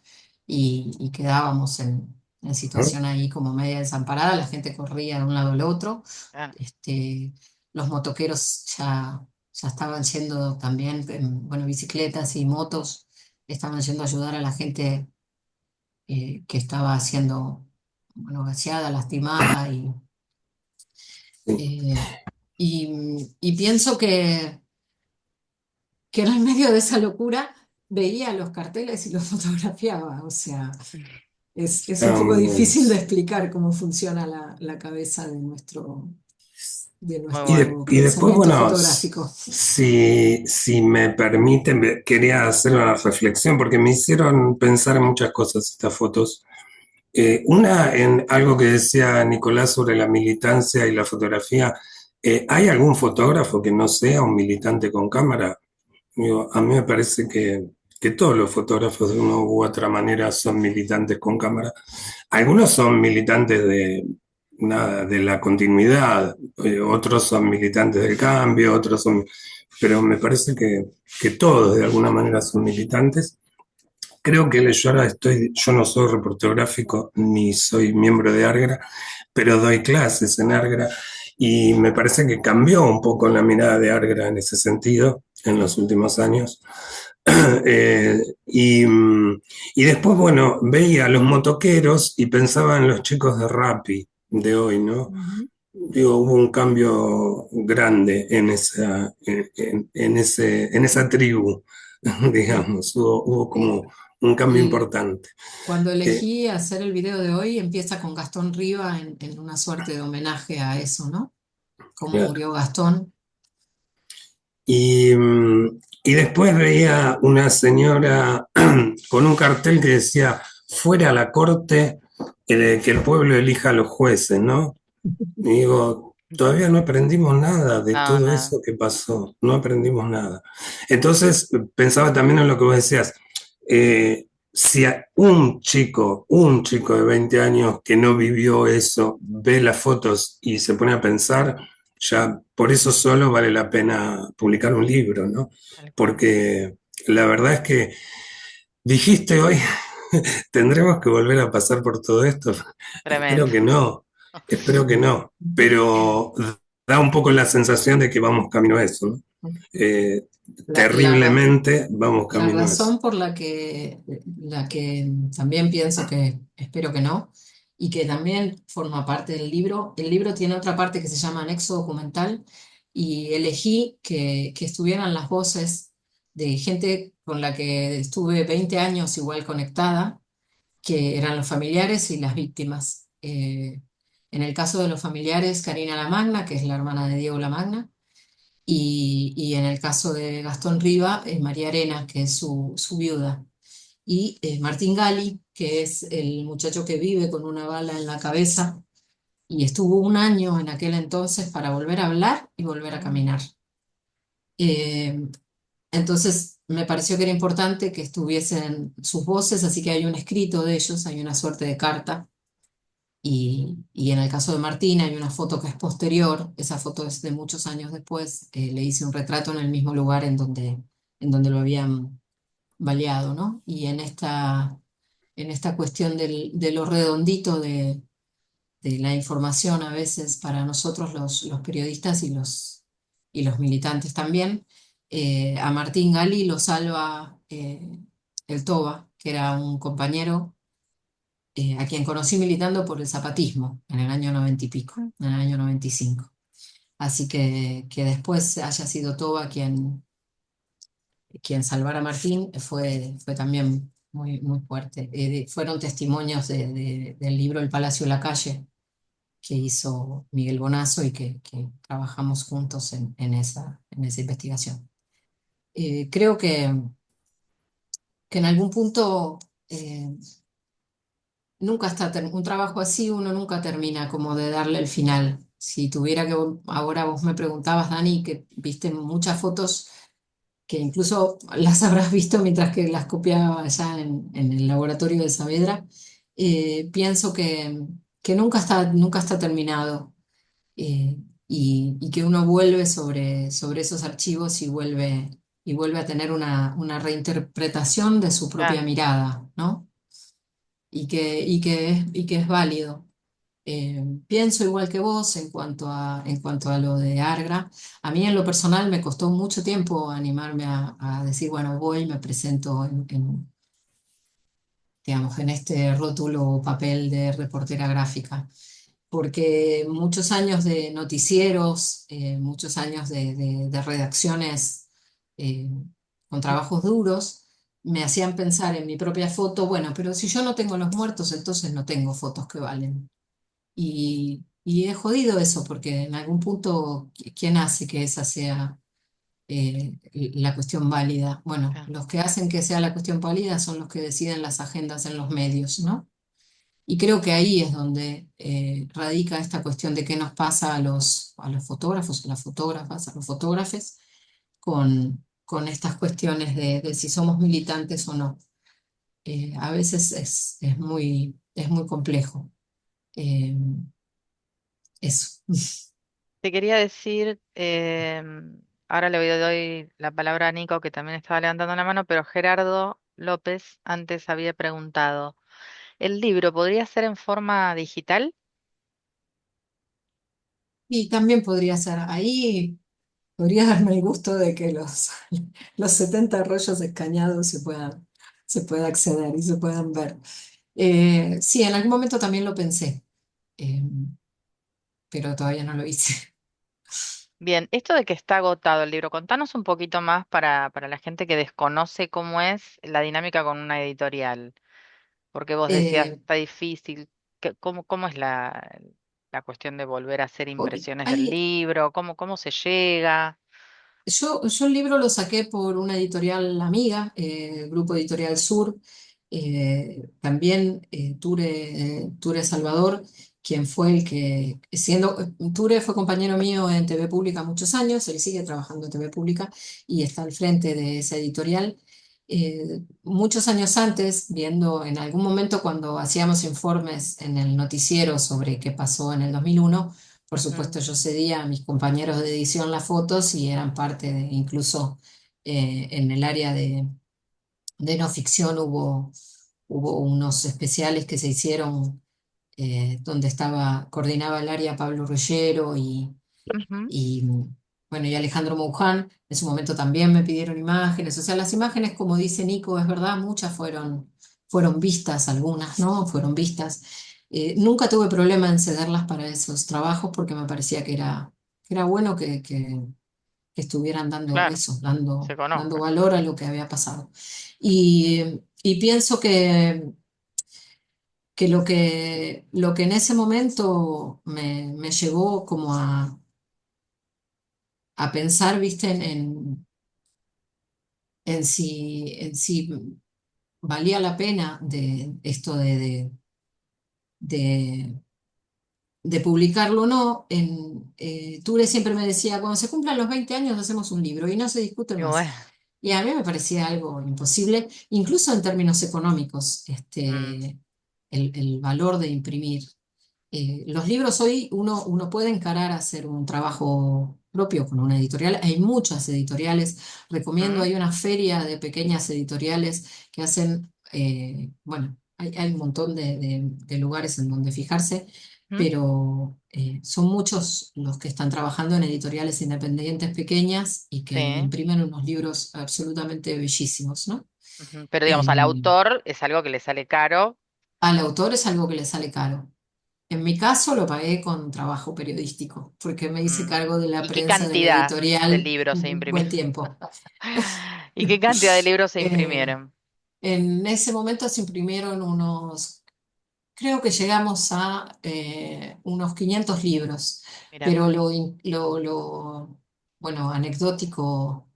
y quedábamos en ¿No? situación ahí como media desamparada, la gente corría de un lado al otro, claro. este, los motoqueros ya estaban yendo también, bueno, bicicletas y motos, estaban yendo a ayudar a la gente que estaba siendo, bueno, gaseada, lastimada Sí. eh, y pienso que en el medio de esa locura veía los carteles y los fotografiaba, o sea, es un poco Am, difícil de explicar cómo funciona la cabeza de Muy y, bueno. nuestro y después, pensamiento bueno, fotográfico. si me permiten, quería hacer una reflexión porque me hicieron pensar en muchas cosas estas fotos. Una, en algo que decía Nicolás sobre la militancia y la fotografía. ¿Hay algún fotógrafo que no sea un militante con cámara? Digo, a mí me parece que todos los fotógrafos de una u otra manera son militantes con cámara. Algunos son militantes de, nada, de la continuidad, otros son militantes del cambio, otros son... Pero me parece que todos de alguna manera son militantes. Creo que yo ahora yo no soy reportero gráfico ni soy miembro de Argra, pero doy clases en Argra y me parece que cambió un poco la mirada de Argra en ese sentido en los últimos años. Eh, y, y después, bueno, veía a los motoqueros y pensaba en los chicos de Rappi de hoy, ¿no? Ujú. Digo, hubo un cambio grande en en esa tribu, Sí, digamos, hubo sí. como un cambio Y importante. cuando Eh, elegí hacer el video de hoy, empieza con Gastón Riva en una suerte de homenaje a eso, ¿no? Cómo claro. murió Gastón. Y después veía una señora con un cartel que decía, fuera la corte, que el pueblo elija a los jueces, ¿no? Y digo, todavía no aprendimos nada de No, todo nada. eso que pasó, no aprendimos nada. Entonces pensaba también en lo que vos decías, si un chico de 20 años que no vivió eso, ve las fotos y se pone a pensar, ya por eso solo vale la pena publicar un libro, ¿no? Tal cual. Porque la verdad es que dijiste hoy, ¿tendremos que volver a pasar por todo esto? Espero Tremendo. que no, espero que no, pero da un poco la sensación de que vamos camino a eso, ¿no? Eh, La, la, Terriblemente vamos la camino a eso. razón por la que también pienso que, espero que no, y que también forma parte del libro, el libro tiene otra parte que se llama anexo documental, y elegí que estuvieran las voces de gente con la que estuve 20 años igual conectada, que eran los familiares y las víctimas. En el caso de los familiares, Karina Lamagna, que es la hermana de Diego Lamagna, y en el caso de Gastón Riva, María Arena, que es su viuda, y Martín Gali, que es el muchacho que vive con una bala en la cabeza y estuvo un año en aquel entonces para volver a hablar y volver a Mm, caminar. Eh, entonces me pareció que era importante que estuviesen sus voces, así que hay un escrito de ellos, hay una suerte de carta. Y en el caso de Martín hay una foto que es posterior, esa foto es de muchos años después, le hice un retrato en el mismo lugar en donde lo habían baleado, ¿no? Y en esta cuestión de lo redondito de la información a veces para nosotros los periodistas y los militantes también, a Martín Gali lo salva el Toba, que era un compañero a quien conocí militando por el zapatismo en el año 90 y pico, mm. en el año 95. Así que después haya sido Toba quien salvara a Martín fue también muy fuerte. Fueron testimonios del libro El Palacio de la Calle que hizo Miguel Bonazo y que trabajamos juntos en esa investigación. Creo que en algún punto nunca un trabajo así, uno nunca termina como de darle el final. Si tuviera que, ahora vos me preguntabas, Dani, que viste muchas fotos que incluso las habrás visto mientras que las copiaba allá en el laboratorio de Saavedra, pienso que nunca está terminado, eh, y que uno vuelve sobre esos archivos y vuelve a tener una reinterpretación de su propia Claro. mirada, ¿no? Y que es válido. Pienso igual que vos en cuanto a lo de Argra. A mí en lo personal me costó mucho tiempo animarme a decir, bueno, voy, me presento digamos, en este rótulo o papel de reportera gráfica, porque muchos años de noticieros, muchos años de redacciones eh, con trabajos duros, me hacían pensar en mi propia foto, bueno, pero si yo no tengo los muertos, entonces no tengo fotos que valen. Y es jodido eso, porque en algún punto, ¿quién hace que esa sea la cuestión válida? Bueno, Claro. los que hacen que sea la cuestión válida son los que deciden las agendas en los medios, ¿no? Y creo que ahí es donde radica esta cuestión de qué nos pasa a los fotógrafos, a las fotógrafas, a los fotógrafos, con estas cuestiones de si somos militantes o no. A veces es muy complejo. Eh, eso. Te quería decir, ahora doy la palabra a Nico, que también estaba levantando la mano, pero Gerardo López antes había preguntado, ¿el libro podría ser en forma digital? Y también podría ser, ahí podría darme el gusto de que los 70 rollos escaneados se pueda acceder y se puedan ver. Sí, en algún momento también lo pensé, eh, pero todavía no lo hice. Bien, esto de que está agotado el libro, contanos un poquito más para la gente que desconoce cómo es la dinámica con una editorial, porque vos decías, Eh, está difícil, ¿cómo es la cuestión de volver a hacer impresiones del hay, libro? ¿Cómo se llega? Yo el libro lo saqué por una editorial amiga, Grupo Editorial Sur, también Ture Salvador, quien fue el que, Ture fue compañero mío en TV Pública muchos años, él sigue trabajando en TV Pública y está al frente de esa editorial. Muchos años antes, viendo en algún momento cuando hacíamos informes en el noticiero sobre qué pasó en el 2001, por Mm, supuesto, yo cedía a mis compañeros de edición las fotos y eran parte de, incluso en el área de no ficción hubo unos especiales que se hicieron donde coordinaba el área Pablo Ruggiero ujú. y, bueno, y Alejandro Mouján. En su momento también me pidieron imágenes. O sea, las imágenes, como dice Nico, es verdad, muchas fueron vistas, algunas, ¿no? Fueron vistas. Nunca tuve problema en cederlas para esos trabajos porque me parecía que era bueno que estuvieran dando Claro, eso, se dando conozca. valor a lo que había pasado. Y pienso que lo que en ese momento me llevó como a pensar, viste, en si valía la pena de esto de de publicarlo o no, Ture siempre me decía, cuando se cumplan los 20 años hacemos un libro y no se discute Y más. bueno, Y a mí me parecía algo imposible, incluso en términos económicos, mm, el valor de imprimir. Los libros hoy uno puede encarar a hacer un trabajo propio con una editorial. Hay muchas editoriales. Recomiendo, mm, hay una feria de pequeñas editoriales que hacen, bueno, hay un montón de lugares en donde fijarse, mm, pero son muchos los que están trabajando en editoriales independientes pequeñas y que sí. imprimen unos libros absolutamente bellísimos, ¿no? Ujú. Pero digamos, al Eh, autor es algo que le sale caro. Al autor es algo que le sale caro. En mi caso lo pagué con trabajo periodístico, porque me hice Mm. cargo de la ¿Y qué prensa de la cantidad de editorial libros se un imprimieron? buen tiempo. ¿Y qué cantidad de libros se Eh, imprimieron? en ese momento se imprimieron creo que llegamos a unos 500 libros, Mira. pero bueno, anecdótico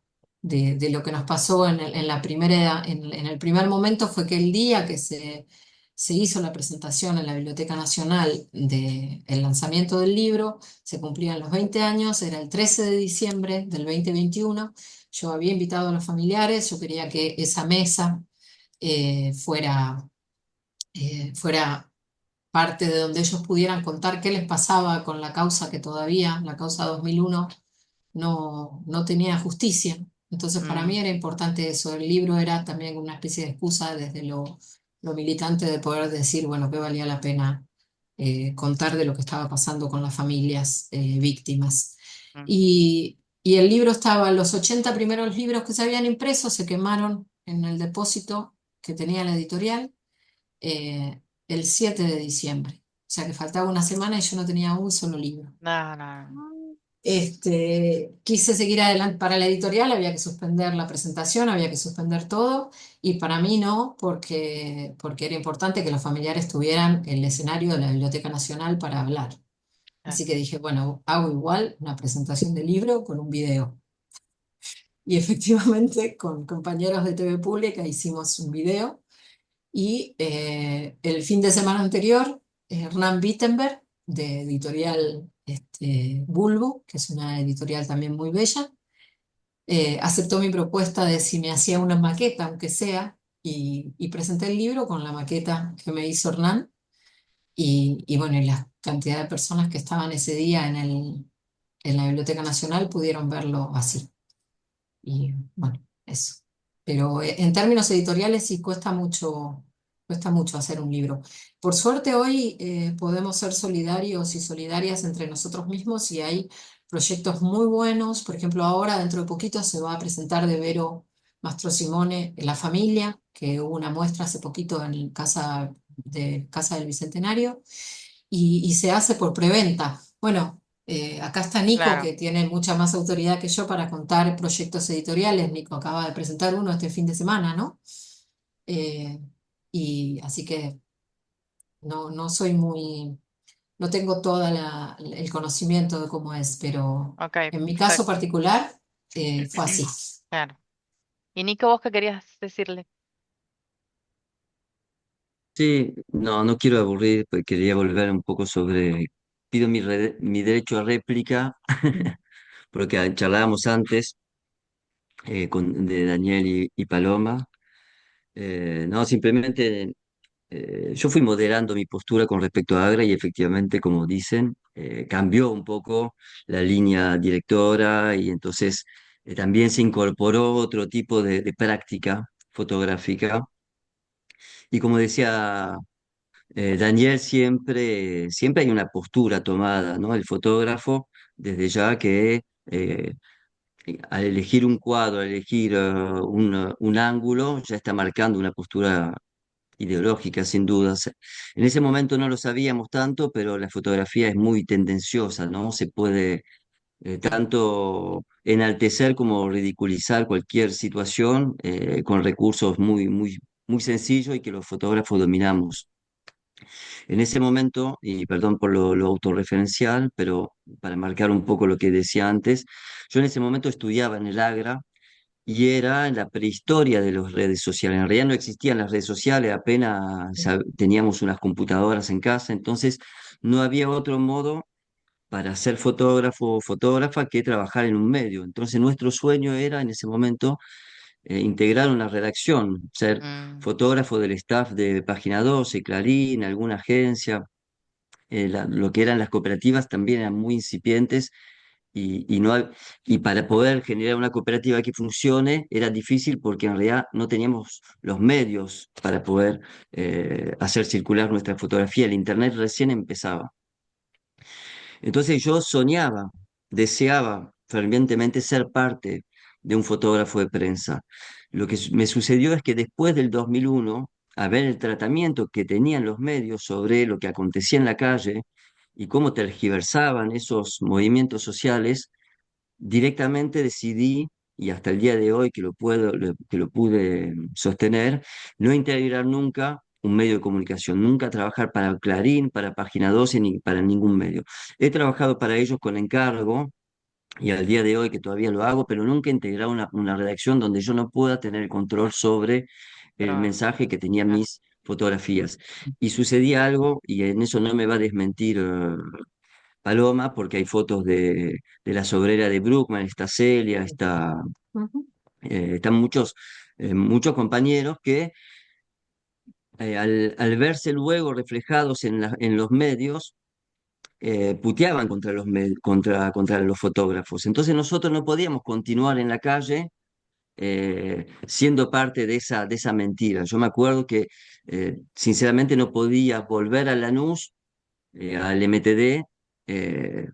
de lo que nos pasó en el primer momento fue que el día que se hizo la presentación en la Biblioteca Nacional del lanzamiento del libro, se cumplían los 20 años, era el 13 de diciembre del 2021. Yo había invitado a los familiares, yo quería que esa mesa fuera parte de donde ellos pudieran contar qué les pasaba con la causa que todavía, la causa 2001, no tenía justicia. Entonces para Mm, mí era importante eso. El libro era también una especie de excusa desde lo militante de poder decir, bueno, que valía la pena contar de lo que estaba pasando con las familias víctimas. mm. Y el libro estaba, los 80 primeros libros que se habían impreso se quemaron en el depósito que tenía la editorial el 7 de diciembre. O sea que faltaba una semana y yo no tenía un solo libro. No, no. Quise seguir adelante para la editorial, había que suspender la presentación, había que suspender todo, y para mí no, porque era importante que los familiares tuvieran el escenario de la Biblioteca Nacional para hablar. Claro. Así que dije, bueno, hago igual una presentación de libro con un video. Y efectivamente, con compañeros de TV Pública hicimos un video. Y el fin de semana anterior, Hernán Wittenberg, de editorial Bulbo, que es una editorial también muy bella, aceptó mi propuesta de si me hacía una maqueta, aunque sea, y presenté el libro con la maqueta que me hizo Hernán. Y bueno, y la cantidad de personas que estaban ese día en la Biblioteca Nacional pudieron verlo así. Y bueno, eso. Pero en términos editoriales sí cuesta mucho hacer un libro. Por suerte hoy podemos ser solidarios y solidarias entre nosotros mismos y hay proyectos muy buenos. Por ejemplo, ahora dentro de poquito se va a presentar de Vero Mastro Simone La Familia, que hubo una muestra hace poquito en Casa del Bicentenario y se hace por preventa. Bueno, acá está Nico, Claro. que tiene mucha más autoridad que yo para contar proyectos editoriales. Nico acaba de presentar uno este fin de semana, ¿no? Eh, y así que no soy no tengo el conocimiento de cómo es, pero Ok, en mi caso perfecto. particular fue así. Claro. ¿Y Nico, vos qué querías decirle? Sí, no, no quiero aburrir, pues quería volver un poco sobre, pido mi derecho a réplica, porque charlábamos antes de Daniel y Paloma. No, simplemente yo fui moderando mi postura con respecto a Agra y efectivamente, como dicen, cambió un poco la línea directora y entonces también se incorporó otro tipo de práctica fotográfica. Y como decía Daniel, siempre hay una postura tomada, ¿no? El fotógrafo, desde ya que al elegir un cuadro, al elegir un ángulo, ya está marcando una postura ideológica, sin dudas. En ese momento no lo sabíamos tanto, pero la fotografía es muy tendenciosa, ¿no? Se puede tanto enaltecer como ridiculizar cualquier situación con recursos muy sencillos y que los fotógrafos dominamos. En ese momento, y perdón por lo autorreferencial, pero para marcar un poco lo que decía antes, yo en ese momento estudiaba en el Agra y era en la prehistoria de las redes sociales. En realidad no existían las redes sociales, apenas teníamos unas computadoras en casa, entonces no había otro modo para ser fotógrafo o fotógrafa que trabajar en un medio. Entonces nuestro sueño era en ese momento integrar una redacción, ser Mm, fotógrafo del staff de Página 12, Clarín, alguna agencia. Lo que eran las cooperativas también eran muy incipientes y, no, y para poder generar una cooperativa que funcione era difícil porque en realidad no teníamos los medios para poder hacer circular nuestra fotografía. El internet recién empezaba. Entonces yo soñaba, deseaba fervientemente ser parte de un fotógrafo de prensa. Lo que me sucedió es que después del 2001, a ver el tratamiento que tenían los medios sobre lo que acontecía en la calle y cómo tergiversaban esos movimientos sociales, directamente decidí, y hasta el día de hoy que lo pude sostener, no integrar nunca un medio de comunicación, nunca trabajar para Clarín, para Página 12, ni para ningún medio. He trabajado para ellos con encargo, y al día de hoy que todavía lo hago, pero nunca integrar una redacción donde yo no pueda tener el control sobre el pero, mensaje que tenían claro, mis fotografías. Y sucedía algo, y en eso no me va a desmentir Paloma, porque hay fotos de la sobrera de Brookman, está Celia, Ujú. están muchos compañeros que al verse luego reflejados en los medios, puteaban contra contra los fotógrafos. Entonces nosotros no podíamos continuar en la calle siendo parte de esa mentira. Yo me acuerdo que sinceramente no podía volver a Lanús, al MTD, eh,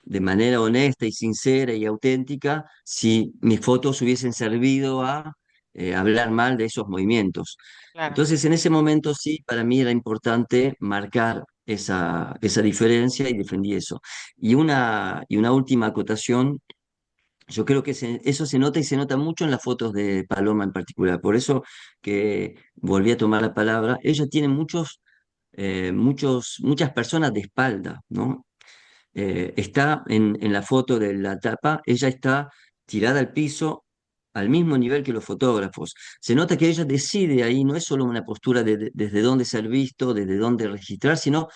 de manera honesta y sincera y auténtica si mis fotos hubiesen servido a hablar mal de esos movimientos. claro. Entonces, en ese momento sí, para mí era importante marcar esa diferencia y defendí eso. Y una última acotación, yo creo que eso se nota y se nota mucho en las fotos de Paloma en particular. Por eso que volví a tomar la palabra. Ella tiene muchas personas de espalda, ¿no? Está en la foto de la tapa, ella está tirada al piso al mismo nivel que los fotógrafos. Se nota que ella decide ahí, no es solo una postura desde dónde ser visto, desde dónde registrar, sino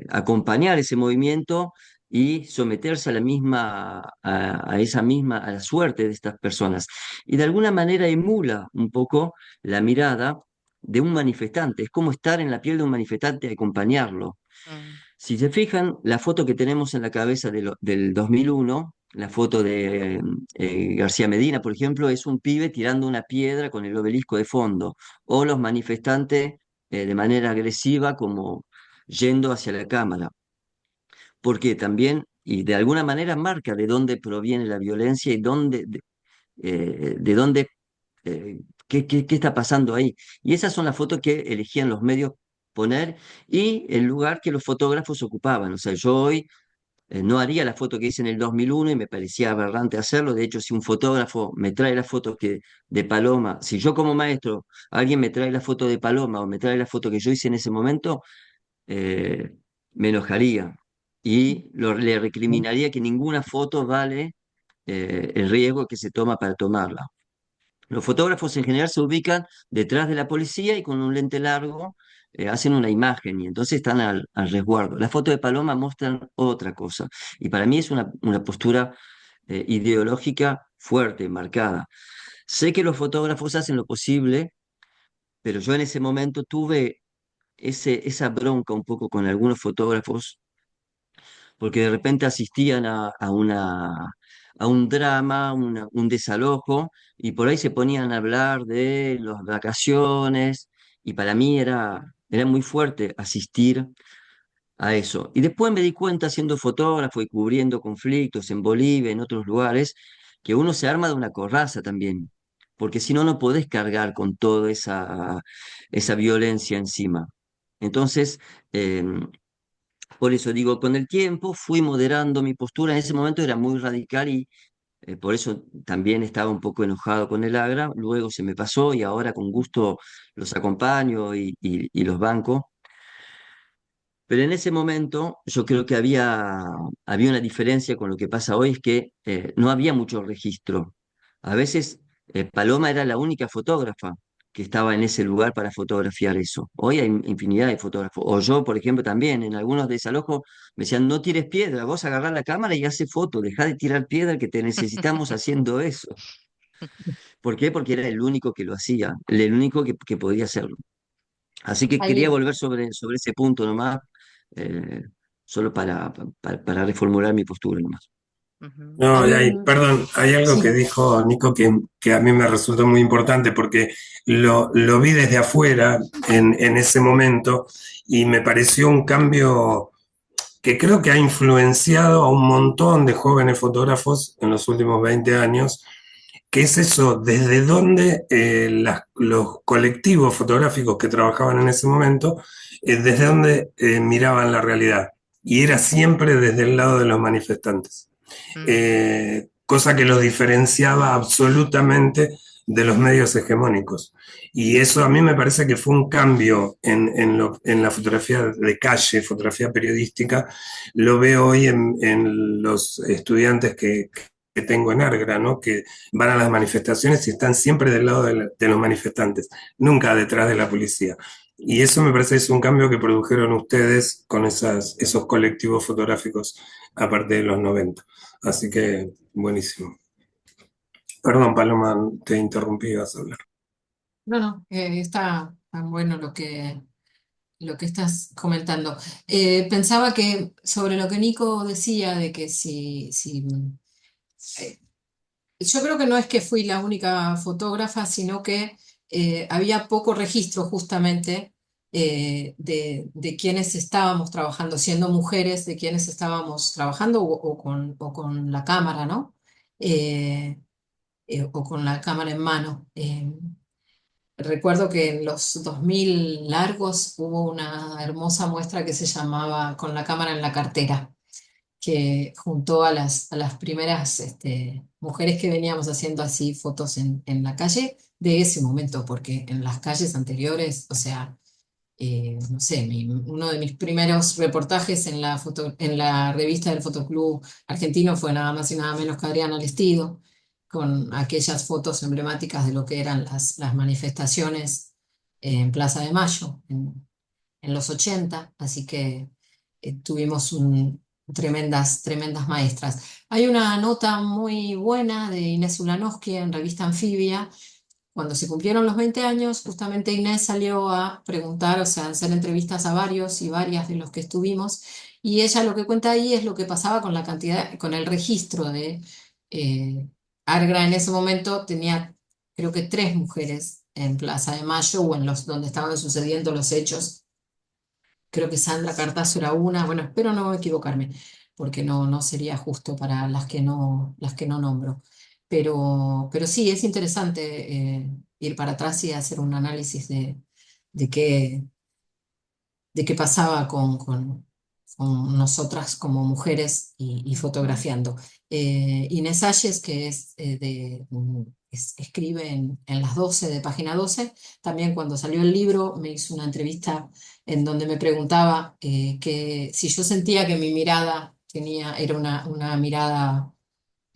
acompañar ese movimiento y someterse a la misma, a esa misma, a la suerte de estas personas. Y de alguna manera emula un poco la mirada de un manifestante. Es como estar en la piel de un manifestante y acompañarlo. Mm, Si se fijan, la foto que tenemos en la cabeza del 2001, la foto de García Medina, por ejemplo, es un pibe tirando una piedra con el obelisco de fondo, o los manifestantes de manera agresiva como yendo hacia la cámara, porque también, y de alguna manera marca de dónde proviene la violencia y de dónde, qué está pasando ahí. Y esas son las fotos que elegían los medios poner y el lugar que los fotógrafos ocupaban. O sea, yo hoy no haría la foto que hice en el 2001 y me parecía aberrante hacerlo. De hecho, si un fotógrafo me trae la foto de Paloma, si yo como maestro, alguien me trae la foto de Paloma o me trae la foto que yo hice en ese momento, eh, me enojaría y le recriminaría que ninguna foto vale el riesgo que se toma para tomarla. Los fotógrafos en general se ubican detrás de la policía y con un lente largo hacen una imagen y entonces están al resguardo. Las fotos de Paloma muestran otra cosa y para mí es una postura ideológica fuerte, marcada. Sé que los fotógrafos hacen lo posible, pero yo en ese momento tuve esa bronca un poco con algunos fotógrafos porque de repente asistían a un drama, un desalojo, y por ahí se ponían a hablar de las vacaciones, y para mí era muy fuerte asistir a eso. Y después me di cuenta, siendo fotógrafo y cubriendo conflictos en Bolivia, en otros lugares, que uno se arma de una coraza también, porque si no, no podés cargar con toda esa violencia encima. Entonces, por eso digo, con el tiempo fui moderando mi postura. En ese momento era muy radical y por eso también estaba un poco enojado con el Agra. Luego se me pasó y ahora con gusto los acompaño y los banco. Pero en ese momento yo creo que había una diferencia con lo que pasa hoy, es que no había mucho registro. A veces Paloma era la única fotógrafa. que estaba en ese lugar para fotografiar eso. Hoy hay infinidad de fotógrafos. O yo, por ejemplo, también en algunos desalojos me decían, no tires piedra, vos agarrás la cámara y hace foto, dejá de tirar piedra que te necesitamos haciendo eso. ¿Por qué? Porque era el único que lo hacía, el único que podía hacerlo. Así que quería Ahí, volver sobre ese punto nomás, eh, solo para reformular mi postura nomás. Ujú. No, hay perdón, hay algo que sí, dijo Nico que a mí me resultó muy importante porque lo vi desde afuera en ese momento y me pareció un cambio que creo que ha influenciado a un montón de jóvenes fotógrafos en los últimos 20 años, que es eso, desde donde los colectivos fotográficos que trabajaban en ese momento, desde donde miraban la realidad. Y era siempre desde el lado de los manifestantes, Mm, cosa que los diferenciaba absolutamente de los medios hegemónicos. Y eso a mí me parece que fue un cambio en la fotografía de calle, fotografía periodística. Lo veo hoy en los estudiantes que tengo en Argra, ¿no? Que van a las manifestaciones y están siempre del lado de los manifestantes, nunca detrás de la policía. Y eso me parece que es un cambio que produjeron ustedes con esos colectivos fotográficos a partir de los 90. Así que buenísimo. Perdón, Paloma, te interrumpí, vas a hablar. no, no, está tan bueno lo que estás comentando. Pensaba que sobre lo que Nico decía, de que si eh, yo creo que no es que fui la única fotógrafa, sino que había poco registro justamente de quienes estábamos trabajando, siendo mujeres, de quienes estábamos trabajando o con la cámara, ¿no? Eh, o con la cámara en mano. Recuerdo que en los 2000 largos hubo una hermosa muestra que se llamaba Con la cámara en la cartera, que juntó a a las primeras mujeres que veníamos haciendo así fotos en la calle de ese momento, porque en las calles anteriores, o sea, no sé, uno de mis primeros reportajes en en la revista del Fotoclub Argentino fue nada más y nada menos que Adriana Lestido, con aquellas fotos emblemáticas de lo que eran las manifestaciones en Plaza de Mayo en los 80, así que tuvimos tremendas maestras. Hay una nota muy buena de Inés Ulanowski en Revista Anfibia. Cuando se cumplieron los 20 años, justamente Inés salió a preguntar, o sea, a hacer entrevistas a varios y varias de los que estuvimos, y ella lo que cuenta ahí es lo que pasaba con la cantidad, con el registro de Argra en ese momento tenía, creo que 3 mujeres en Plaza de Mayo o en los donde estaban sucediendo los hechos. Creo que Sandra Cartazo era una, bueno, espero no equivocarme, porque no sería justo para las que no nombro. Pero sí, es interesante ir para atrás y hacer un análisis de qué, de qué pasaba con nosotras como mujeres y fotografiando. Inés Ayes, que es, escribe en Las 12 de Página 12, también cuando salió el libro me hizo una entrevista en donde me preguntaba que si yo sentía que mi mirada era una mirada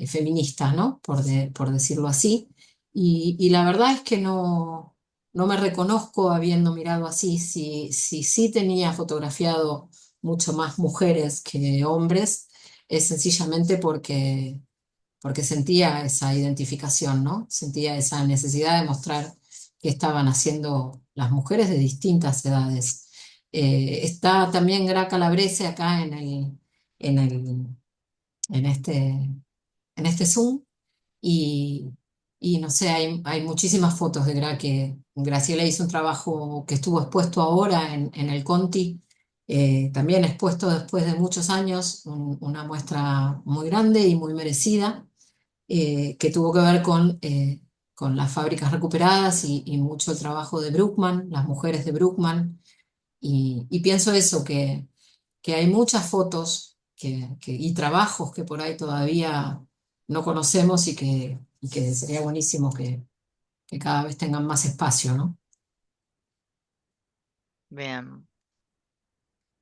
feminista, ¿no? Por decirlo así. Y la verdad es que no me reconozco habiendo mirado así. Si sí tenía fotografiado mucho más mujeres que hombres, es sencillamente porque sentía esa identificación, ¿no? Sentía esa necesidad de mostrar qué estaban haciendo las mujeres de distintas edades. Está también Gra Calabrese acá en el, en este Zoom y, y no sé, hay muchísimas fotos de Gra que Graciela hizo un trabajo que estuvo expuesto ahora en el Conti, también expuesto después de muchos años, una muestra muy grande y muy merecida, que tuvo que ver con las fábricas recuperadas y mucho el trabajo de Bruckmann, las mujeres de Bruckmann, y pienso eso, que hay muchas fotos y trabajos que por ahí todavía no conocemos y que sería buenísimo que cada vez tengan más espacio, ¿no? bien,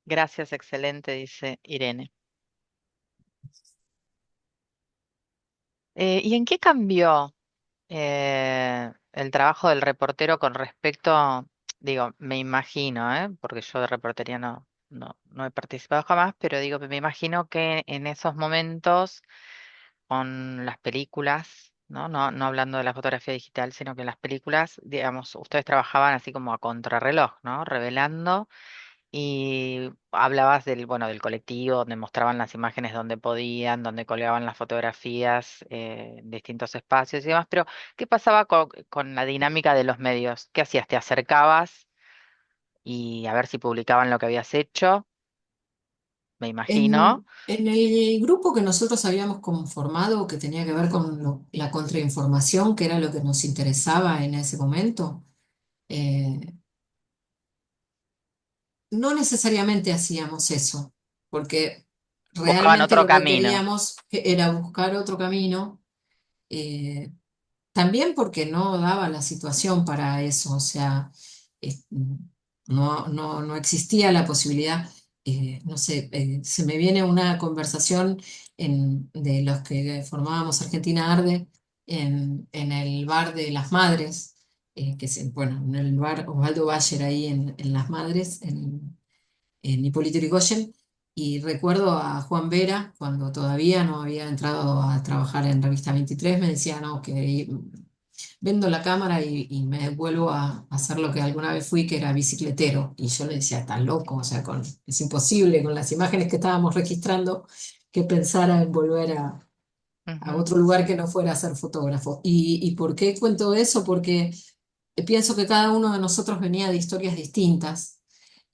gracias, excelente, dice Irene. ¿Y en qué cambió el trabajo del reportero con respecto, digo, me imagino, porque yo de reportería no he participado jamás, pero digo, me imagino que en esos momentos con las películas, ¿no? No hablando de la fotografía digital, sino que en las películas, digamos, ustedes trabajaban así como a contrarreloj, ¿no? Revelando. Y hablabas del, bueno, del colectivo, donde mostraban las imágenes donde podían, donde colgaban las fotografías en distintos espacios y demás, pero ¿qué pasaba con la dinámica de los medios? ¿Qué hacías? ¿Te acercabas y a ver si publicaban lo que habías hecho? Me imagino. En el grupo que nosotros habíamos conformado, que tenía que ver con la contrainformación, que era lo que nos interesaba en ese momento, eh, no necesariamente hacíamos eso, porque Buscaban realmente otro lo que camino. queríamos era buscar otro camino. eh, También porque no daba la situación para eso, o sea, es- no existía la posibilidad, no sé, se me viene una conversación de los que formábamos Argentina Arde en el bar de Las Madres, bueno, en el bar Osvaldo Bayer ahí en Las Madres, en Hipólito Yrigoyen, y recuerdo a Juan Vera, cuando todavía no había entrado a trabajar en Revista 23, me decía, no, que vendo la cámara y me vuelvo a hacer lo que alguna vez fui, que era bicicletero. Y yo le decía, estás loco, o sea, es imposible con las imágenes que estábamos registrando que pensara en volver a Ujú, otro lugar que no fuera a ser fotógrafo. ¿Y por qué cuento eso? Porque pienso que cada uno de nosotros venía de historias distintas.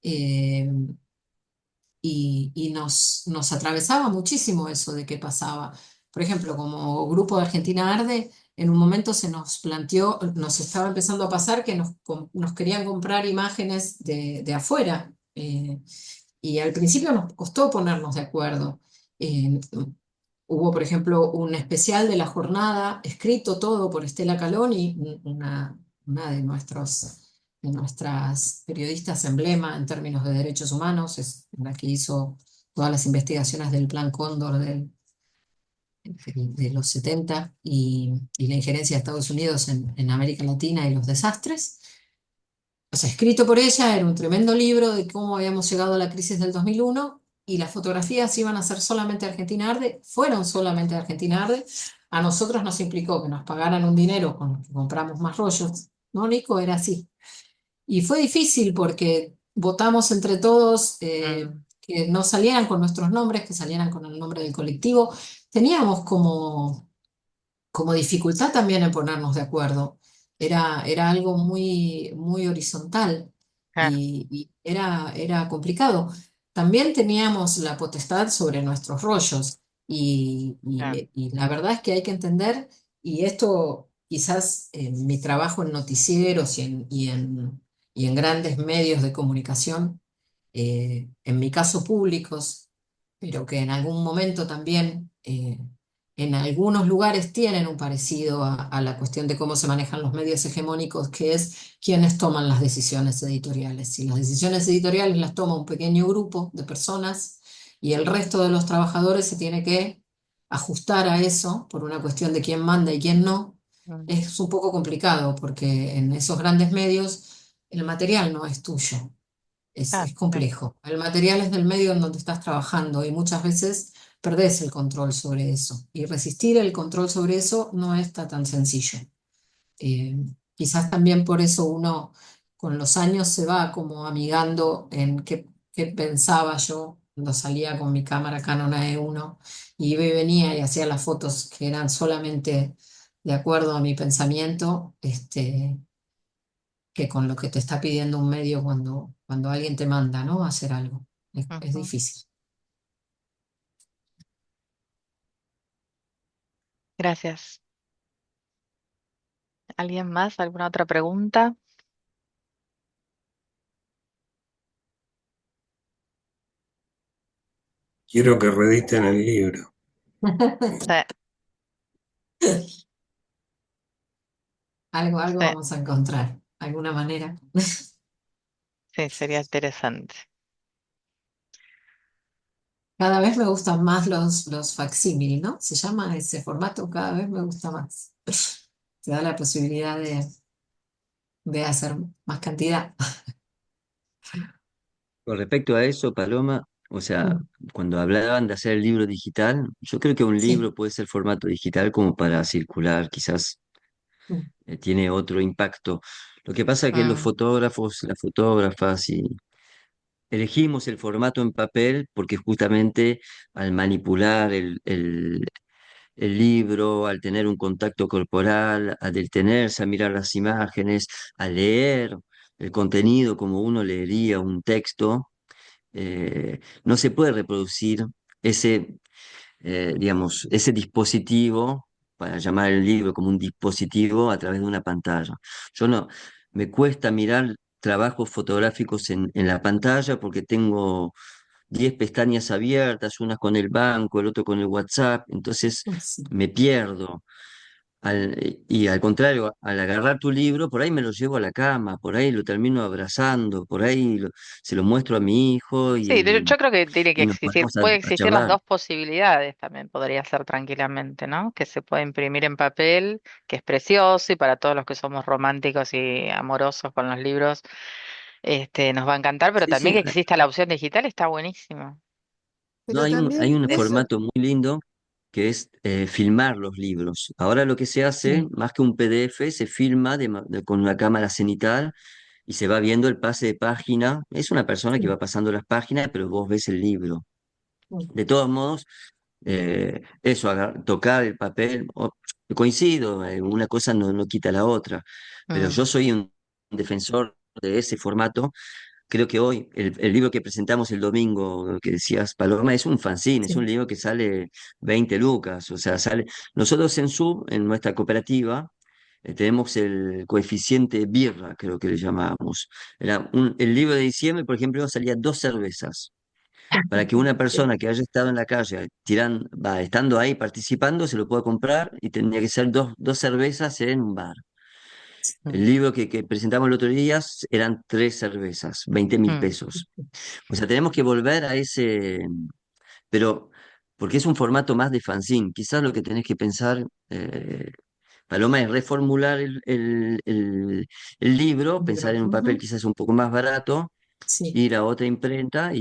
eh, y nos atravesaba muchísimo eso de qué pasaba. Por ejemplo, como Grupo de Argentina Arde, en un momento se nos planteó, nos estaba empezando a pasar que nos querían comprar imágenes de afuera. Y al principio nos costó ponernos de acuerdo. Eh, Hubo, por ejemplo, un especial de la jornada, escrito todo por Estela Caloni, una de nuestras periodistas emblema en términos de derechos humanos, es la que hizo todas las investigaciones del Plan Cóndor de los 70 y la injerencia de Estados Unidos en América Latina y los desastres. O sea, escrito por ella, era un tremendo libro de cómo habíamos llegado a la crisis del 2001 y las fotografías iban a ser solamente de Argentina Arde, fueron solamente de Argentina Arde. A nosotros nos implicó que nos pagaran un dinero con el que compramos más rollos. ¿No, Nico? Era así. Y fue difícil porque votamos entre todos mm, que no salieran con nuestros nombres, que salieran con el nombre del colectivo. Teníamos como dificultad también en ponernos de acuerdo. Era algo muy horizontal claro, y era complicado. También teníamos la potestad sobre nuestros rollos claro, y la verdad es que hay que entender, y esto quizás en mi trabajo en noticieros y en grandes medios de comunicación, en mi caso públicos, pero que en algún momento también en algunos lugares tienen un parecido a la cuestión de cómo se manejan los medios hegemónicos, que es quienes toman las decisiones editoriales. Si las decisiones editoriales las toma un pequeño grupo de personas y el resto de los trabajadores se tiene que ajustar a eso por una cuestión de quién manda y quién no, mm, es un poco complicado porque en esos grandes medios el material no es tuyo. Es claro, sí, complejo. El material es del medio en donde estás trabajando y muchas veces perdés el control sobre eso. Y resistir el control sobre eso no está tan sencillo. Eh, Quizás también por eso uno con los años se va como amigando en qué pensaba yo cuando salía con mi cámara Canon AE1 y iba y venía y hacía las fotos que eran solamente de acuerdo a mi pensamiento. Que con lo que te está pidiendo un medio cuando alguien te manda, ¿no? A hacer algo. Es ujú. difícil. Gracias. ¿Alguien más? ¿Alguna otra pregunta? Quiero que reediten el libro. Sí, Algo sí, vamos a encontrar, alguna manera. sí, sería interesante. Cada vez me gustan más los facsímil, ¿no? Se llama ese formato, cada vez me gusta más. Te da la posibilidad de hacer más cantidad. Con respecto a eso, Paloma, o sea, Mm, cuando hablaban de hacer el libro digital, yo creo que un sí. libro puede ser formato digital como para circular, quizás Mm, tiene otro impacto. Lo que pasa es que los Mm. fotógrafos, las fotógrafas y elegimos el formato en papel porque justamente al manipular el libro, al tener un contacto corporal, al detenerse a mirar las imágenes, a leer el contenido como uno leería un texto, no se puede reproducir ese, digamos, ese dispositivo, para llamar el libro como un dispositivo a través de una pantalla. Yo no, me cuesta mirar trabajos fotográficos en la pantalla porque tengo 10 pestañas abiertas, una con el banco, el otro con el WhatsApp, entonces sí. me pierdo. Y al contrario, al agarrar tu libro, por ahí me lo llevo a la cama, por ahí lo termino abrazando, por ahí se lo muestro a mi hijo Sí, yo creo que tiene que y nos existir, ponemos puede a existir las charlar. dos posibilidades también, podría ser tranquilamente, ¿no? Que se puede imprimir en papel, que es precioso y para todos los que somos románticos y amorosos con los libros, nos va a encantar, pero Sí, también sí, que exista la opción digital está buenísimo. no, Pero hay también un eso, formato muy lindo que es filmar los libros. Ahora lo que se hace, sí, más que un PDF, se filma con una cámara cenital y se va viendo el pase de página. Es una persona que sí. va pasando las páginas, pero vos ves el libro. Mm, De todos modos, eso, tocar el papel, coincido, una cosa no quita la otra, pero Mm, yo soy un defensor de ese formato. Creo que hoy el libro que presentamos el domingo, que decías, Paloma, es un fanzine, es un sí. libro que sale 20 lucas, o sea, sale. Nosotros en nuestra cooperativa, tenemos el coeficiente birra, creo que le llamábamos. El libro de diciembre, por ejemplo, salía 2 cervezas. Para que una Sí. persona que haya estado en la calle, estando ahí participando, se lo pueda comprar y tendría que ser dos cervezas en un bar. El mm, libro que presentamos el otro día eran 3 cervezas, 20.000 mm, pesos. O sea, tenemos que volver a pero porque es un formato más de fanzine. Quizás lo que tenés que pensar, Paloma, es reformular el libro, pensar en un papel Ujú, quizás un poco más barato, sí, ir a otra imprenta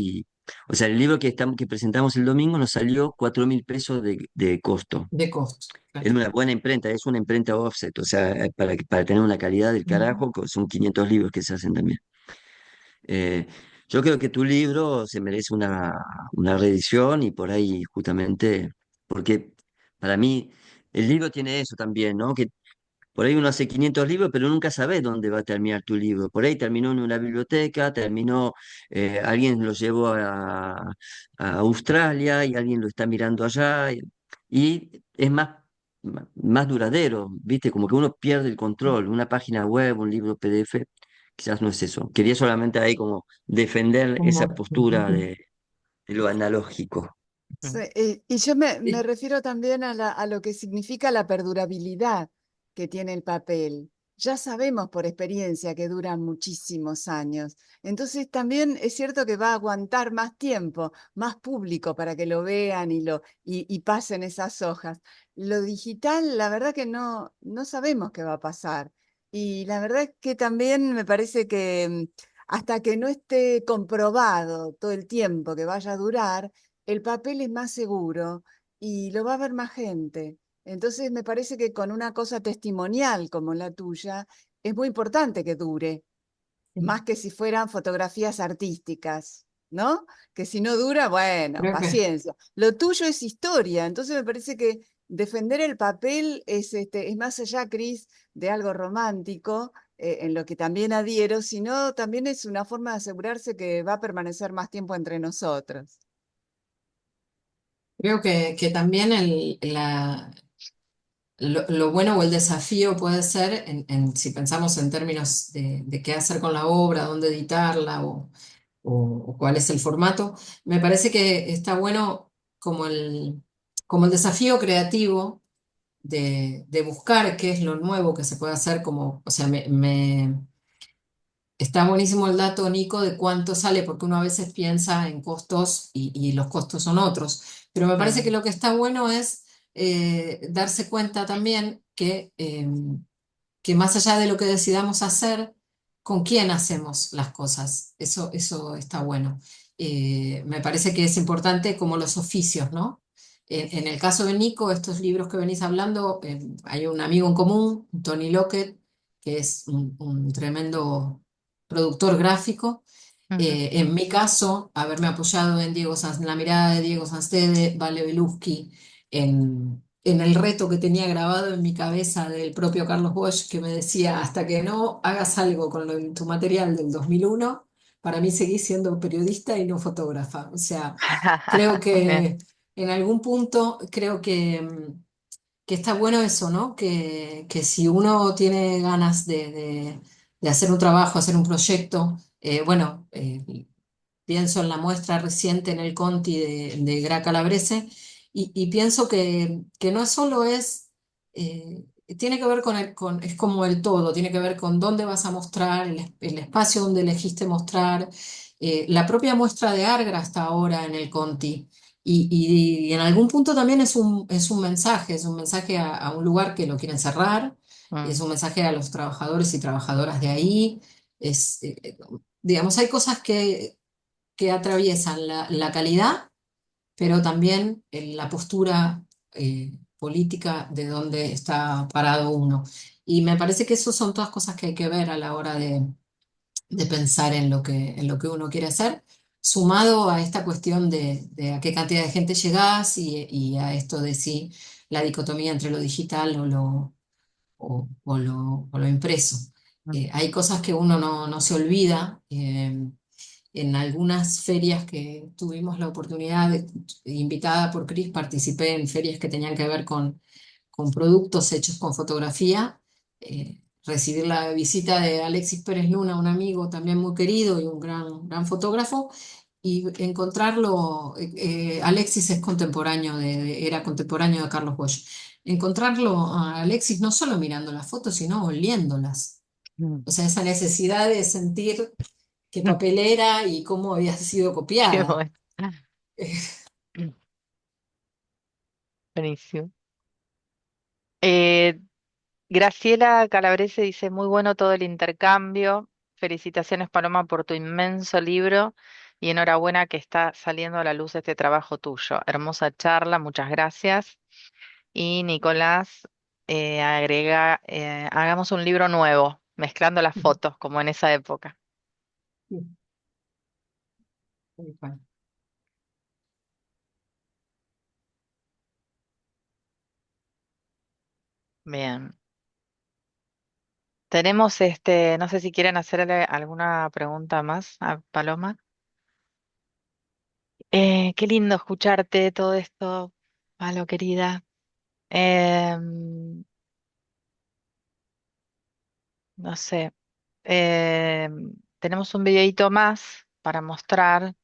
o sea, el libro que presentamos el domingo nos salió 4.000 pesos de costo. de costo. Es Claro. una buena imprenta, es una imprenta offset, o sea, para tener una calidad del Ujú, carajo, son 500 libros que se hacen también. Eh, yo creo que tu libro se merece una reedición y por ahí justamente, porque para mí el libro tiene eso también, ¿no? Que por ahí uno hace 500 libros, pero nunca sabes dónde va a terminar tu libro. Por ahí terminó en una biblioteca, alguien lo llevó a Australia y alguien lo está mirando allá y es más duradero, ¿viste? Como que uno pierde el control. Una página web, un libro PDF, quizás no es eso. Quería solamente ahí como defender esa como- postura de lo analógico. mm, Sí, y yo me Sí, refiero también a lo que significa la perdurabilidad que tiene el papel. Ya sabemos por experiencia que duran muchísimos años. Entonces también es cierto que va a aguantar más tiempo, más público para que lo vean y pasen esas hojas. Lo digital, la verdad que no sabemos qué va a pasar. Y la verdad es que también me parece que hasta que no esté comprobado todo el tiempo que vaya a durar, el papel es más seguro y lo va a ver más gente. Entonces me parece que con una cosa testimonial como la tuya, es muy importante que dure, sí. más que si fueran fotografías artísticas, ¿no? Que si no dura, bueno, Creo que, paciencia. Lo tuyo es historia, entonces me parece que defender el papel es más allá, Cris, de algo romántico, en lo que también adhiero, sino también es una forma de asegurarse que va a permanecer más tiempo entre nosotros. creo que también lo bueno o el desafío puede ser, si pensamos en términos de qué hacer con la obra, dónde editarla o cuál es el formato, me parece que está bueno como el desafío creativo de buscar qué es lo nuevo que se puede hacer, o sea, está buenísimo el dato, Nico, de cuánto sale, porque uno a veces piensa en costos y los costos son otros. Pero me parece que mm, lo que está bueno es darse cuenta también que más allá de lo que decidamos hacer, con quién hacemos las cosas. Eso está bueno. Me parece que es importante como los oficios, ¿no? En el caso de Nico, estos libros que venís hablando, hay un amigo en común, Tony Lockett, que es un tremendo productor gráfico. Ujú. En mi caso, haberme apoyado en la mirada de Diego Sanstede, Vale Belusky, en el reto que tenía grabado en mi cabeza del propio Carlos Bosch, que me decía, hasta que no hagas algo con tu material del 2001, para mí seguís siendo periodista y no fotógrafa. O sea, creo Bien. que en algún punto, creo que está bueno eso, ¿no? Que si uno tiene ganas de hacer un trabajo, hacer un proyecto, bueno, pienso en la muestra reciente en el Conti de Gra Calabrese y pienso que no solo tiene que ver es como el todo, tiene que ver con dónde vas a mostrar, el espacio donde elegiste mostrar, la propia muestra de Argra hasta ahora en el Conti. Y en algún punto también es un mensaje a un lugar que lo quieren cerrar, es Mm, un mensaje a los trabajadores y trabajadoras de ahí, digamos, hay cosas que atraviesan la calidad, pero también la postura política de donde está parado uno. Y me parece que eso son todas cosas que hay que ver a la hora de pensar en lo que uno quiere hacer, sumado a esta cuestión de a qué cantidad de gente llegás y a esto de si la dicotomía entre lo digital o lo impreso. mm, Hay cosas que uno no se olvida. En algunas ferias que tuvimos la oportunidad, invitada por Cris, participé en ferias que tenían que ver con productos hechos con fotografía. Recibir la visita de Alexis Pérez Luna, un amigo también muy querido y un gran fotógrafo, y encontrarlo, Alexis es contemporáneo era contemporáneo de Carlos Bosch. Encontrarlo a Alexis no solo mirando las fotos, sino oliéndolas. mm. O sea, esa necesidad de sentir qué papel era y cómo había sido Qué copiada. bueno. Buenísimo. Eh, Graciela Calabrese dice, muy bueno todo el intercambio. Felicitaciones, Paloma, por tu inmenso libro y enhorabuena que está saliendo a la luz este trabajo tuyo. Hermosa charla, muchas gracias. Y Nicolás agrega, hagamos un libro nuevo, mezclando las fotos, como en esa época. Bien. Tenemos no sé si quieren hacerle alguna pregunta más a Paloma. Qué lindo escucharte todo esto, Palo querida. Em, no sé. Tenemos un videíto más para mostrar,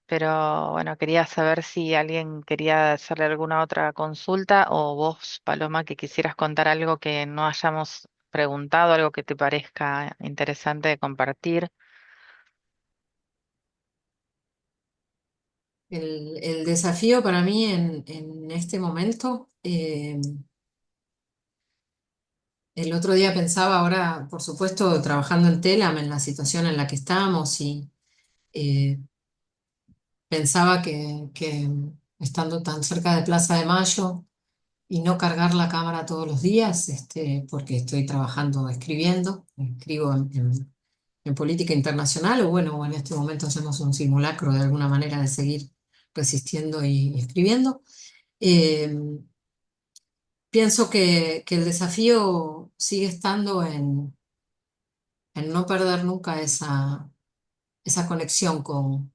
pero bueno, quería saber si alguien quería hacerle alguna otra consulta o vos, Paloma, que quisieras contar algo que no hayamos preguntado, algo que te parezca interesante de compartir. El desafío para mí en este momento, el otro día pensaba ahora, por supuesto, trabajando en Telam, en la situación en la que estamos, y eh, pensaba que estando tan cerca de Plaza de Mayo y no cargar la cámara todos los días, porque estoy trabajando, escribo en política internacional, o bueno, en este momento hacemos un simulacro de alguna manera de seguir resistiendo y escribiendo. Eh, Pienso que el desafío sigue estando en no perder nunca esa conexión con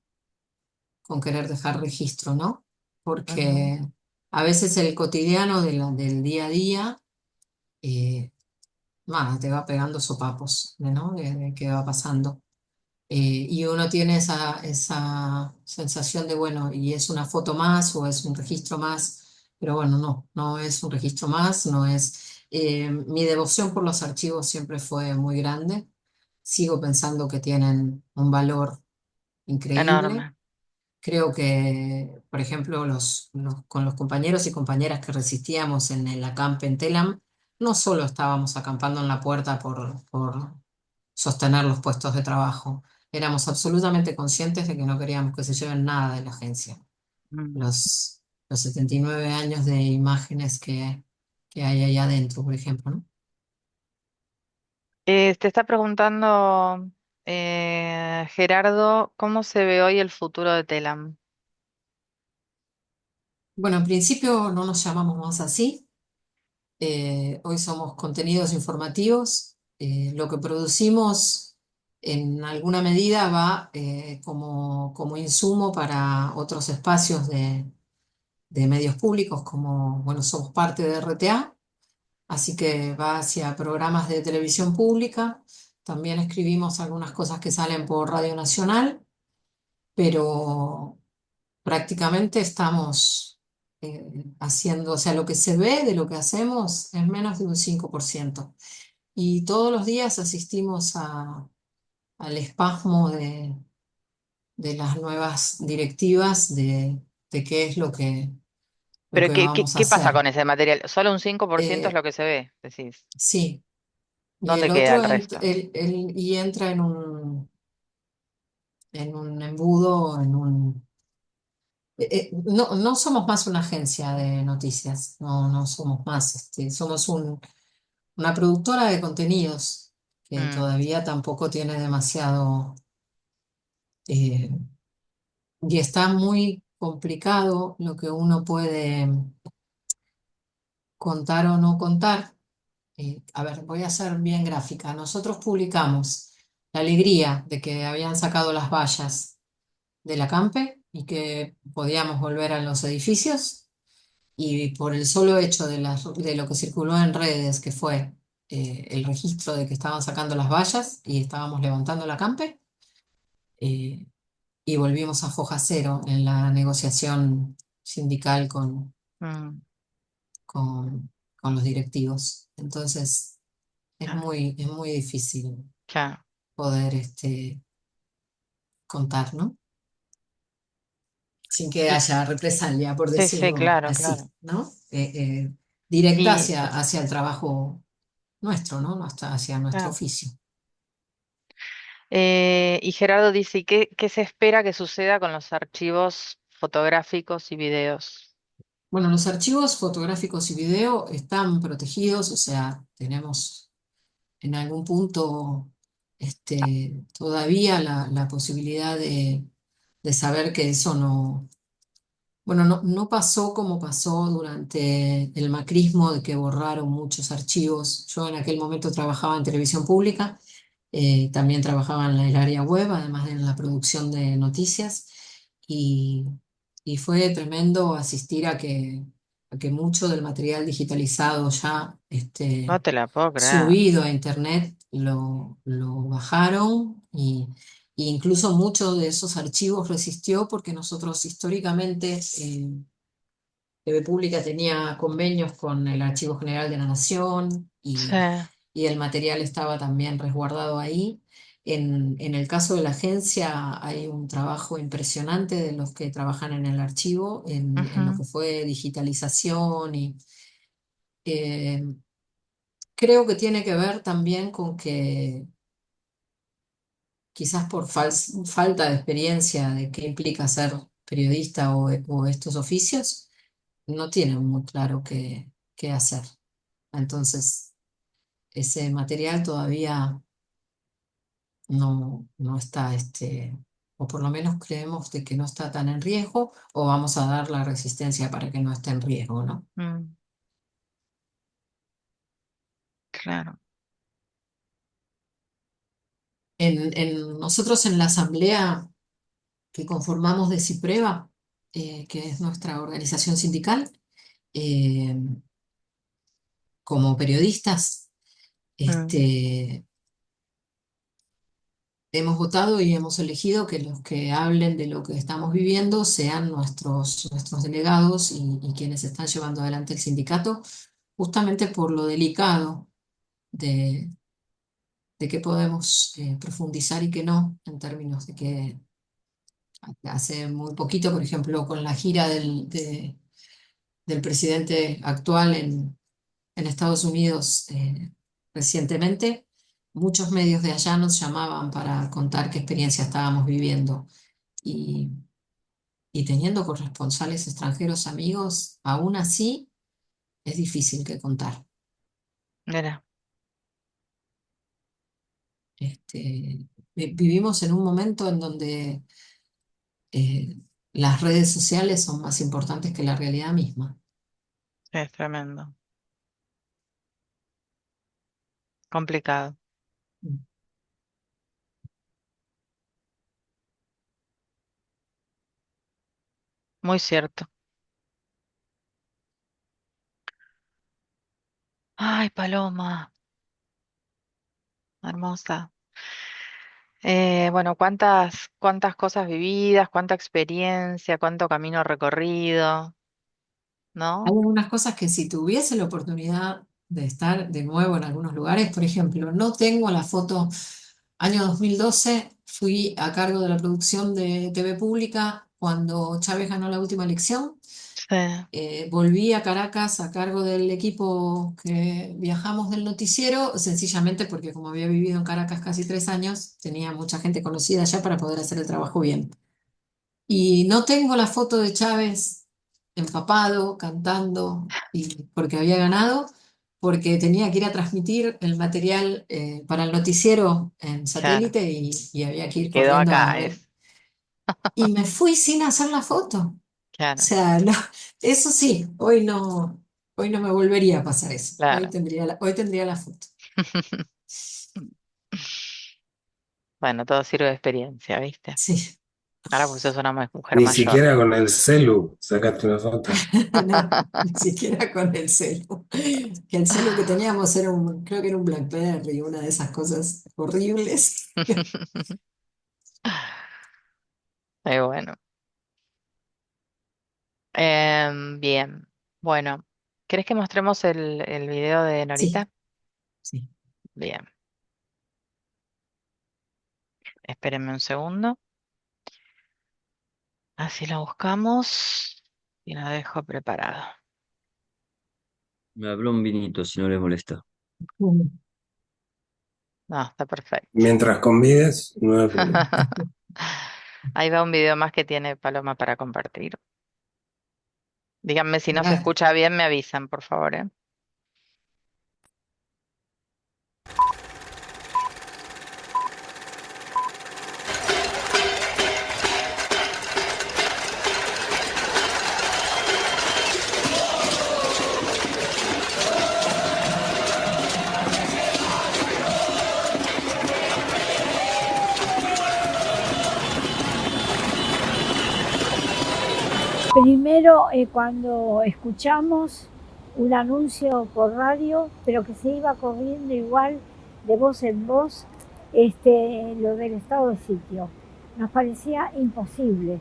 querer dejar registro, ¿no? Ujú. Porque a veces el cotidiano del día a día, eh, nada, te va pegando sopapos, ¿no? De qué va pasando. Y uno tiene esa sensación de, bueno, y es una foto más o es un registro más, pero bueno, no es un registro más, no es... mi devoción por los archivos siempre fue muy grande. Sigo pensando que tienen un valor increíble. Enorme. Creo que, por ejemplo, con los compañeros y compañeras que resistíamos en el acampe en Telam, no solo estábamos acampando en la puerta por sostener los puestos de trabajo. Éramos absolutamente conscientes de que no queríamos que se lleven nada de la agencia. Mm. Los 79 años de imágenes que hay ahí adentro, por ejemplo, ¿no? Te está preguntando Gerardo, ¿cómo se ve hoy el futuro de Telam? Bueno, en principio no nos llamamos más así. Hoy somos contenidos informativos. Lo que producimos en alguna medida va como insumo para otros espacios de medios públicos, como, bueno, somos parte de RTA, así que va hacia programas de televisión pública. También escribimos algunas cosas que salen por Radio Nacional, pero prácticamente estamos haciendo, o sea, lo que se ve de lo que hacemos es menos de un 5%. Y todos los días asistimos al espasmo de las nuevas directivas de qué es lo Pero que vamos a ¿qué pasa hacer. con ese material? Solo un 5% es Eh, lo que se ve, decís. sí, y ¿Dónde el queda otro el resto? y entra en un embudo, no somos más una agencia de noticias, no somos más, somos una productora de contenidos que Mm. todavía tampoco tiene demasiado, eh, y está muy complicado lo que uno puede contar o no contar. A ver, voy a ser bien gráfica. Nosotros publicamos la alegría de que habían sacado las vallas de la Campe y que podíamos volver a los edificios. Y por el solo hecho de lo que circuló en redes, que fue el registro de que estaban sacando las vallas y estábamos levantando la Campe, eh, y volvimos a foja cero en la negociación sindical Mm. con, con los directivos. Entonces, Ah, es muy difícil claro. poder contar, ¿no? Sin que Y, haya represalia, por sí, sí, decirlo claro, así, claro. ¿no? Directa Y, hacia el trabajo nuestro, ¿no? Hacia nuestro claro. oficio. Y Gerardo dice, ¿y qué se espera que suceda con los archivos fotográficos y videos? Bueno, los archivos fotográficos y video están protegidos, o sea, tenemos en algún punto todavía la posibilidad de saber que eso no, bueno, no pasó como pasó durante el macrismo, de que borraron muchos archivos. Yo en aquel momento trabajaba en televisión pública, también trabajaba en el área web, además de en la producción de noticias, y, y fue tremendo asistir a que mucho del material digitalizado ya No te la puedo creer. subido a internet lo bajaron y incluso muchos de esos archivos resistió porque nosotros históricamente TV Pública tenía convenios con el Archivo General de la Nación Sí. y el material estaba también resguardado ahí. En el caso de la agencia hay un trabajo impresionante de los que trabajan en el archivo, en lo Ujú. que fue digitalización y eh, creo que tiene que ver también con que quizás por falta de experiencia de qué implica ser periodista o estos oficios, no tienen muy claro qué hacer. Entonces, ese material todavía no está, o por lo menos creemos de que no está tan en riesgo, o vamos a dar la resistencia para que no esté en riesgo, ¿no? Mm, claro. Nosotros en la asamblea que conformamos de CIPREVA, que es nuestra organización sindical, eh, como periodistas, Mm, hemos votado y hemos elegido que los que hablen de lo que estamos viviendo sean nuestros delegados y quienes están llevando adelante el sindicato, justamente por lo delicado de, de qué podemos profundizar y qué no, en términos de que hace muy poquito, por ejemplo, con la gira del presidente actual en Estados Unidos recientemente, muchos medios de allá nos llamaban para contar qué experiencia estábamos viviendo. Y, y teniendo corresponsales extranjeros amigos, aún así es difícil que contar. Mira, Vivimos en un momento en donde eh, las redes sociales son más importantes que la realidad misma. es tremendo. Complicado. Muy cierto. Ay, Paloma, hermosa. Bueno, cuántas cosas vividas, cuánta experiencia, cuánto camino recorrido, Hay ¿no? algunas cosas que si tuviese la oportunidad de estar de nuevo en algunos lugares, por ejemplo, no tengo la foto, año 2012, fui a cargo de la producción de TV Pública cuando Chávez ganó la última elección. Sí, Volví a Caracas a cargo del equipo que viajamos del noticiero, sencillamente porque como había vivido en Caracas casi 3 años, tenía mucha gente conocida allá para poder hacer el trabajo bien. Y no tengo la foto de Chávez empapado, cantando, y porque había ganado, porque tenía que ir a transmitir el material para el noticiero en claro. satélite y había que ir Quedó corriendo acá, es, y me fui sin hacer la foto. O claro, sea, eso sí, hoy no me volvería a pasar eso. claro. Hoy tendría la foto. Bueno, todo sirve de experiencia, ¿viste? Sí, Ahora pues sos una mujer Ni mayor. siquiera con el celu sacaste una foto. no, ni siquiera con el celu. Que el celu que teníamos era creo que era un BlackBerry, una de esas cosas horribles. Bueno. Bien. Bueno, ¿querés que mostremos el video de Sí, Norita? sí. Bien. Espérenme un segundo. Así lo buscamos y lo dejo preparado. Me habló un vinito, si no les molesta. Mm. No, está perfecto. Mientras convides, no hay problema. Ahí va un video más que tiene Paloma para compartir. Díganme si no se Ah, escucha bien, me avisan, por favor, ¿eh? Primero, cuando escuchamos un anuncio por radio, pero que se iba corriendo igual de voz en voz, lo del estado de sitio. Nos parecía imposible.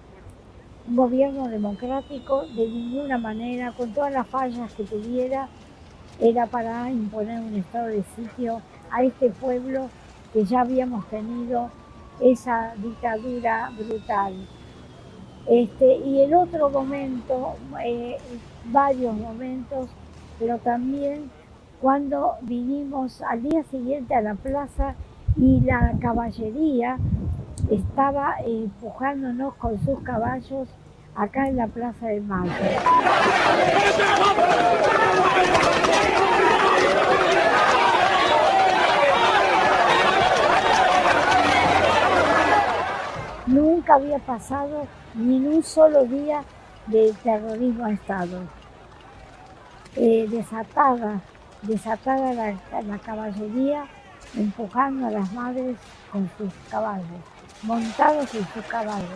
Un gobierno democrático de ninguna manera, con todas las fallas que tuviera, era para imponer un estado de sitio a este pueblo que ya habíamos tenido esa dictadura brutal. Y el otro momento, varios momentos, pero también cuando vinimos al día siguiente a la plaza y la caballería estaba empujándonos con sus caballos acá en la Plaza de Mayo. Nunca había pasado ni en un solo día de terrorismo a Estado. Desatada la caballería, empujando a las madres con sus caballos, montados en sus caballos.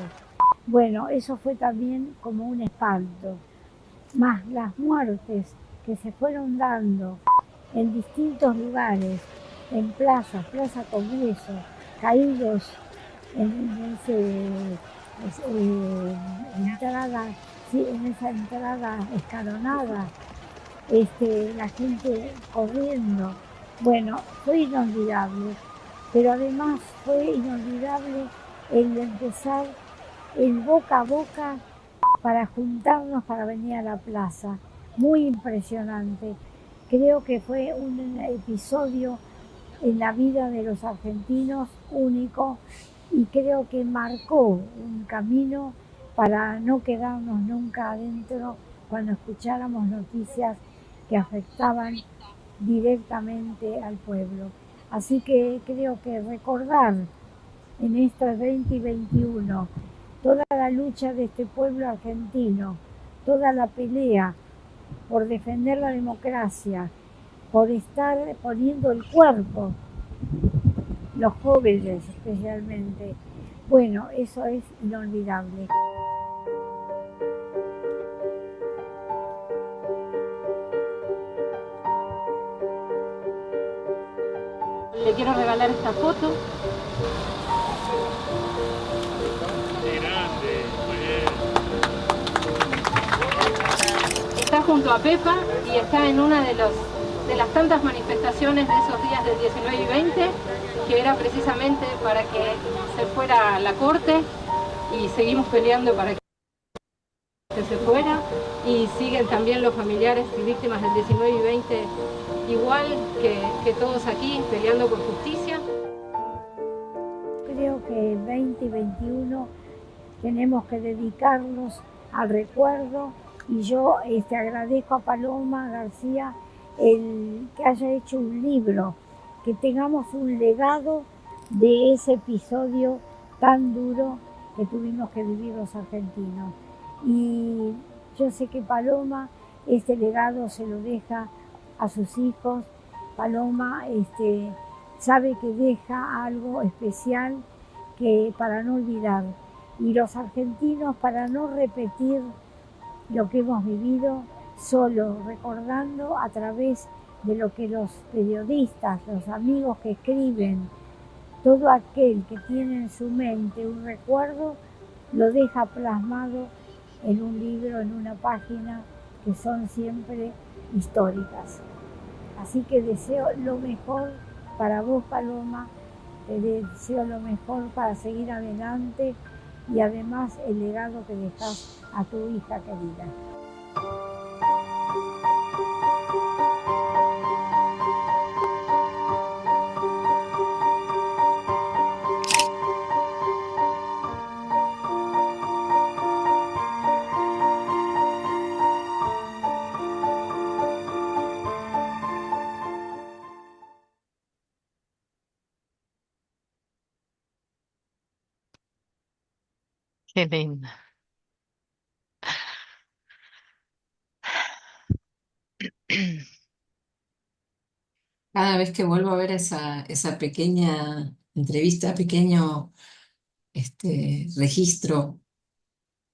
Bueno, eso fue también como un espanto. Más las muertes que se fueron dando en distintos lugares, en plazas, Plaza Congreso, caídos en entrada, sí, en esa entrada escalonada, la gente corriendo. Bueno, fue inolvidable, pero además fue inolvidable el empezar el boca a boca para juntarnos para venir a la plaza. Muy impresionante. Creo que fue un episodio en la vida de los argentinos único y creo que marcó un camino para no quedarnos nunca adentro cuando escucháramos noticias que afectaban directamente al pueblo. Así que creo que recordar en este 2021 toda la lucha de este pueblo argentino, toda la pelea por defender la democracia, por estar poniendo el cuerpo, los jóvenes especialmente. Bueno, eso es inolvidable. Le quiero regalar esta foto. Qué grande, muy bien. Está junto a Pepa y está en una de las tantas manifestaciones de esos días del 19 y 20, que era precisamente para que se fuera a la corte, y seguimos peleando para que se fuera, y siguen también los familiares y víctimas del 19 y 20 igual que todos aquí peleando por justicia. Creo que 20 y 21 tenemos que dedicarlos al recuerdo, y yo agradezco a Paloma García el que haya hecho un libro, que tengamos un legado de ese episodio tan duro que tuvimos que vivir los argentinos. Y yo sé que Paloma este legado se lo deja a sus hijos. Paloma sabe que deja algo especial que para no olvidar. Y los argentinos, para no repetir lo que hemos vivido, solo recordando a través de lo que los periodistas, los amigos que escriben, todo aquel que tiene en su mente un recuerdo, lo deja plasmado en un libro, en una página, que son siempre históricas. Así que deseo lo mejor para vos, Paloma, te deseo lo mejor para seguir adelante, y además el legado que dejas a tu hija querida. Qué lindo. Cada vez que vuelvo a ver esa pequeña entrevista, pequeño registro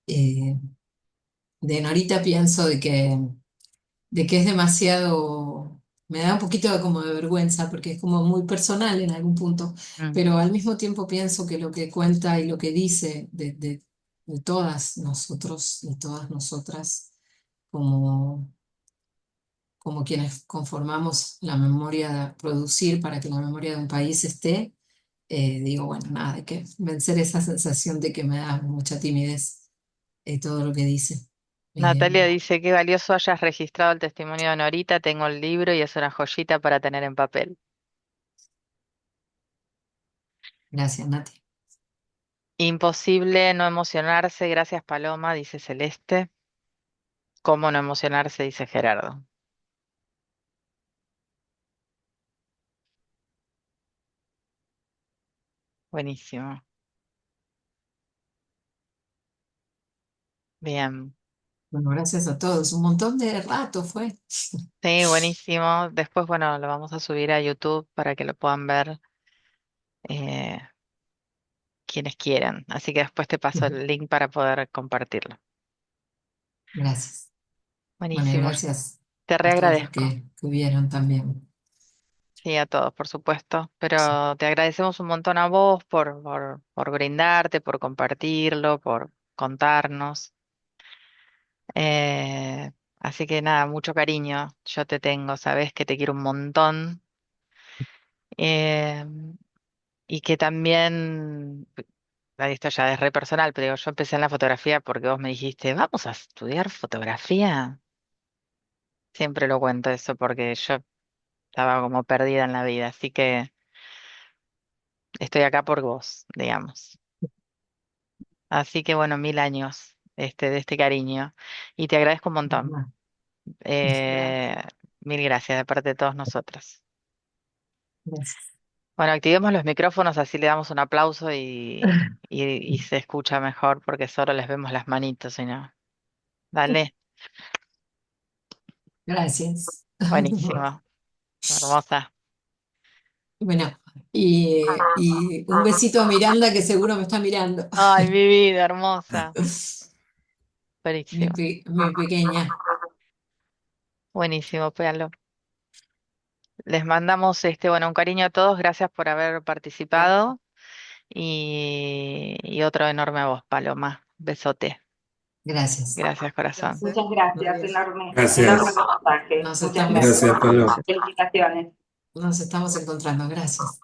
eh, de Norita, pienso de que es demasiado, me da un poquito como de vergüenza porque es como muy personal en algún punto, Mm. pero al mismo tiempo pienso que lo que cuenta y lo que dice de todas nosotros y todas nosotras como, como quienes conformamos la memoria, producir para que la memoria de un país esté, digo, bueno, nada, hay que vencer esa sensación de que me da mucha timidez todo lo que dice. Natalia dice, qué valioso hayas registrado el testimonio de Norita, tengo el libro y es una joyita para tener en papel. Gracias, Nati. Imposible no emocionarse, gracias Paloma, dice Celeste. ¿Cómo no emocionarse? Dice Gerardo. Buenísimo. Bien. Bueno, gracias a todos. Un montón de rato fue. Sí, buenísimo. Después, bueno, lo vamos a subir a YouTube para que lo puedan ver eh, quienes quieran. Así que después te paso el link para poder compartirlo. Gracias. Bueno, y Buenísimo. gracias Te a todos los reagradezco. que hubieron también. Sí, a todos, por supuesto. Sí, Pero te agradecemos un montón a vos por brindarte, por compartirlo, por contarnos. Eh, Así que nada, mucho cariño. Yo te tengo, sabes que te quiero un montón. Eh, y que también, esto ya es re personal, pero digo, yo empecé en la fotografía porque vos me dijiste, vamos a estudiar fotografía. Siempre lo cuento eso porque yo estaba como perdida en la vida. Así que estoy acá por vos, digamos. Así que bueno, 1000 años de este cariño. Y te agradezco un montón. Eh, Mil gracias de parte de todos nosotros. Gracias. Bueno, activemos los micrófonos, así le damos un aplauso y se escucha mejor porque solo les vemos las manitos, si no. Dale, Gracias. buenísimo, hermosa. Bueno, y un besito a Miranda que seguro me está mirando. Ay, mi vida hermosa. Buenísimo, Mi pequeña. buenísimo, Péalo. Les mandamos bueno, un cariño a todos, gracias por haber participado y otro enorme a vos, Paloma. Besote. Gracias. Gracias, corazón. Gracias. Muchas gracias, Nos- enorme Gracias. mensaje. Nos Muchas estamos, gracias. Gracias, Pablo. Felicitaciones. nos estamos encontrando. Gracias.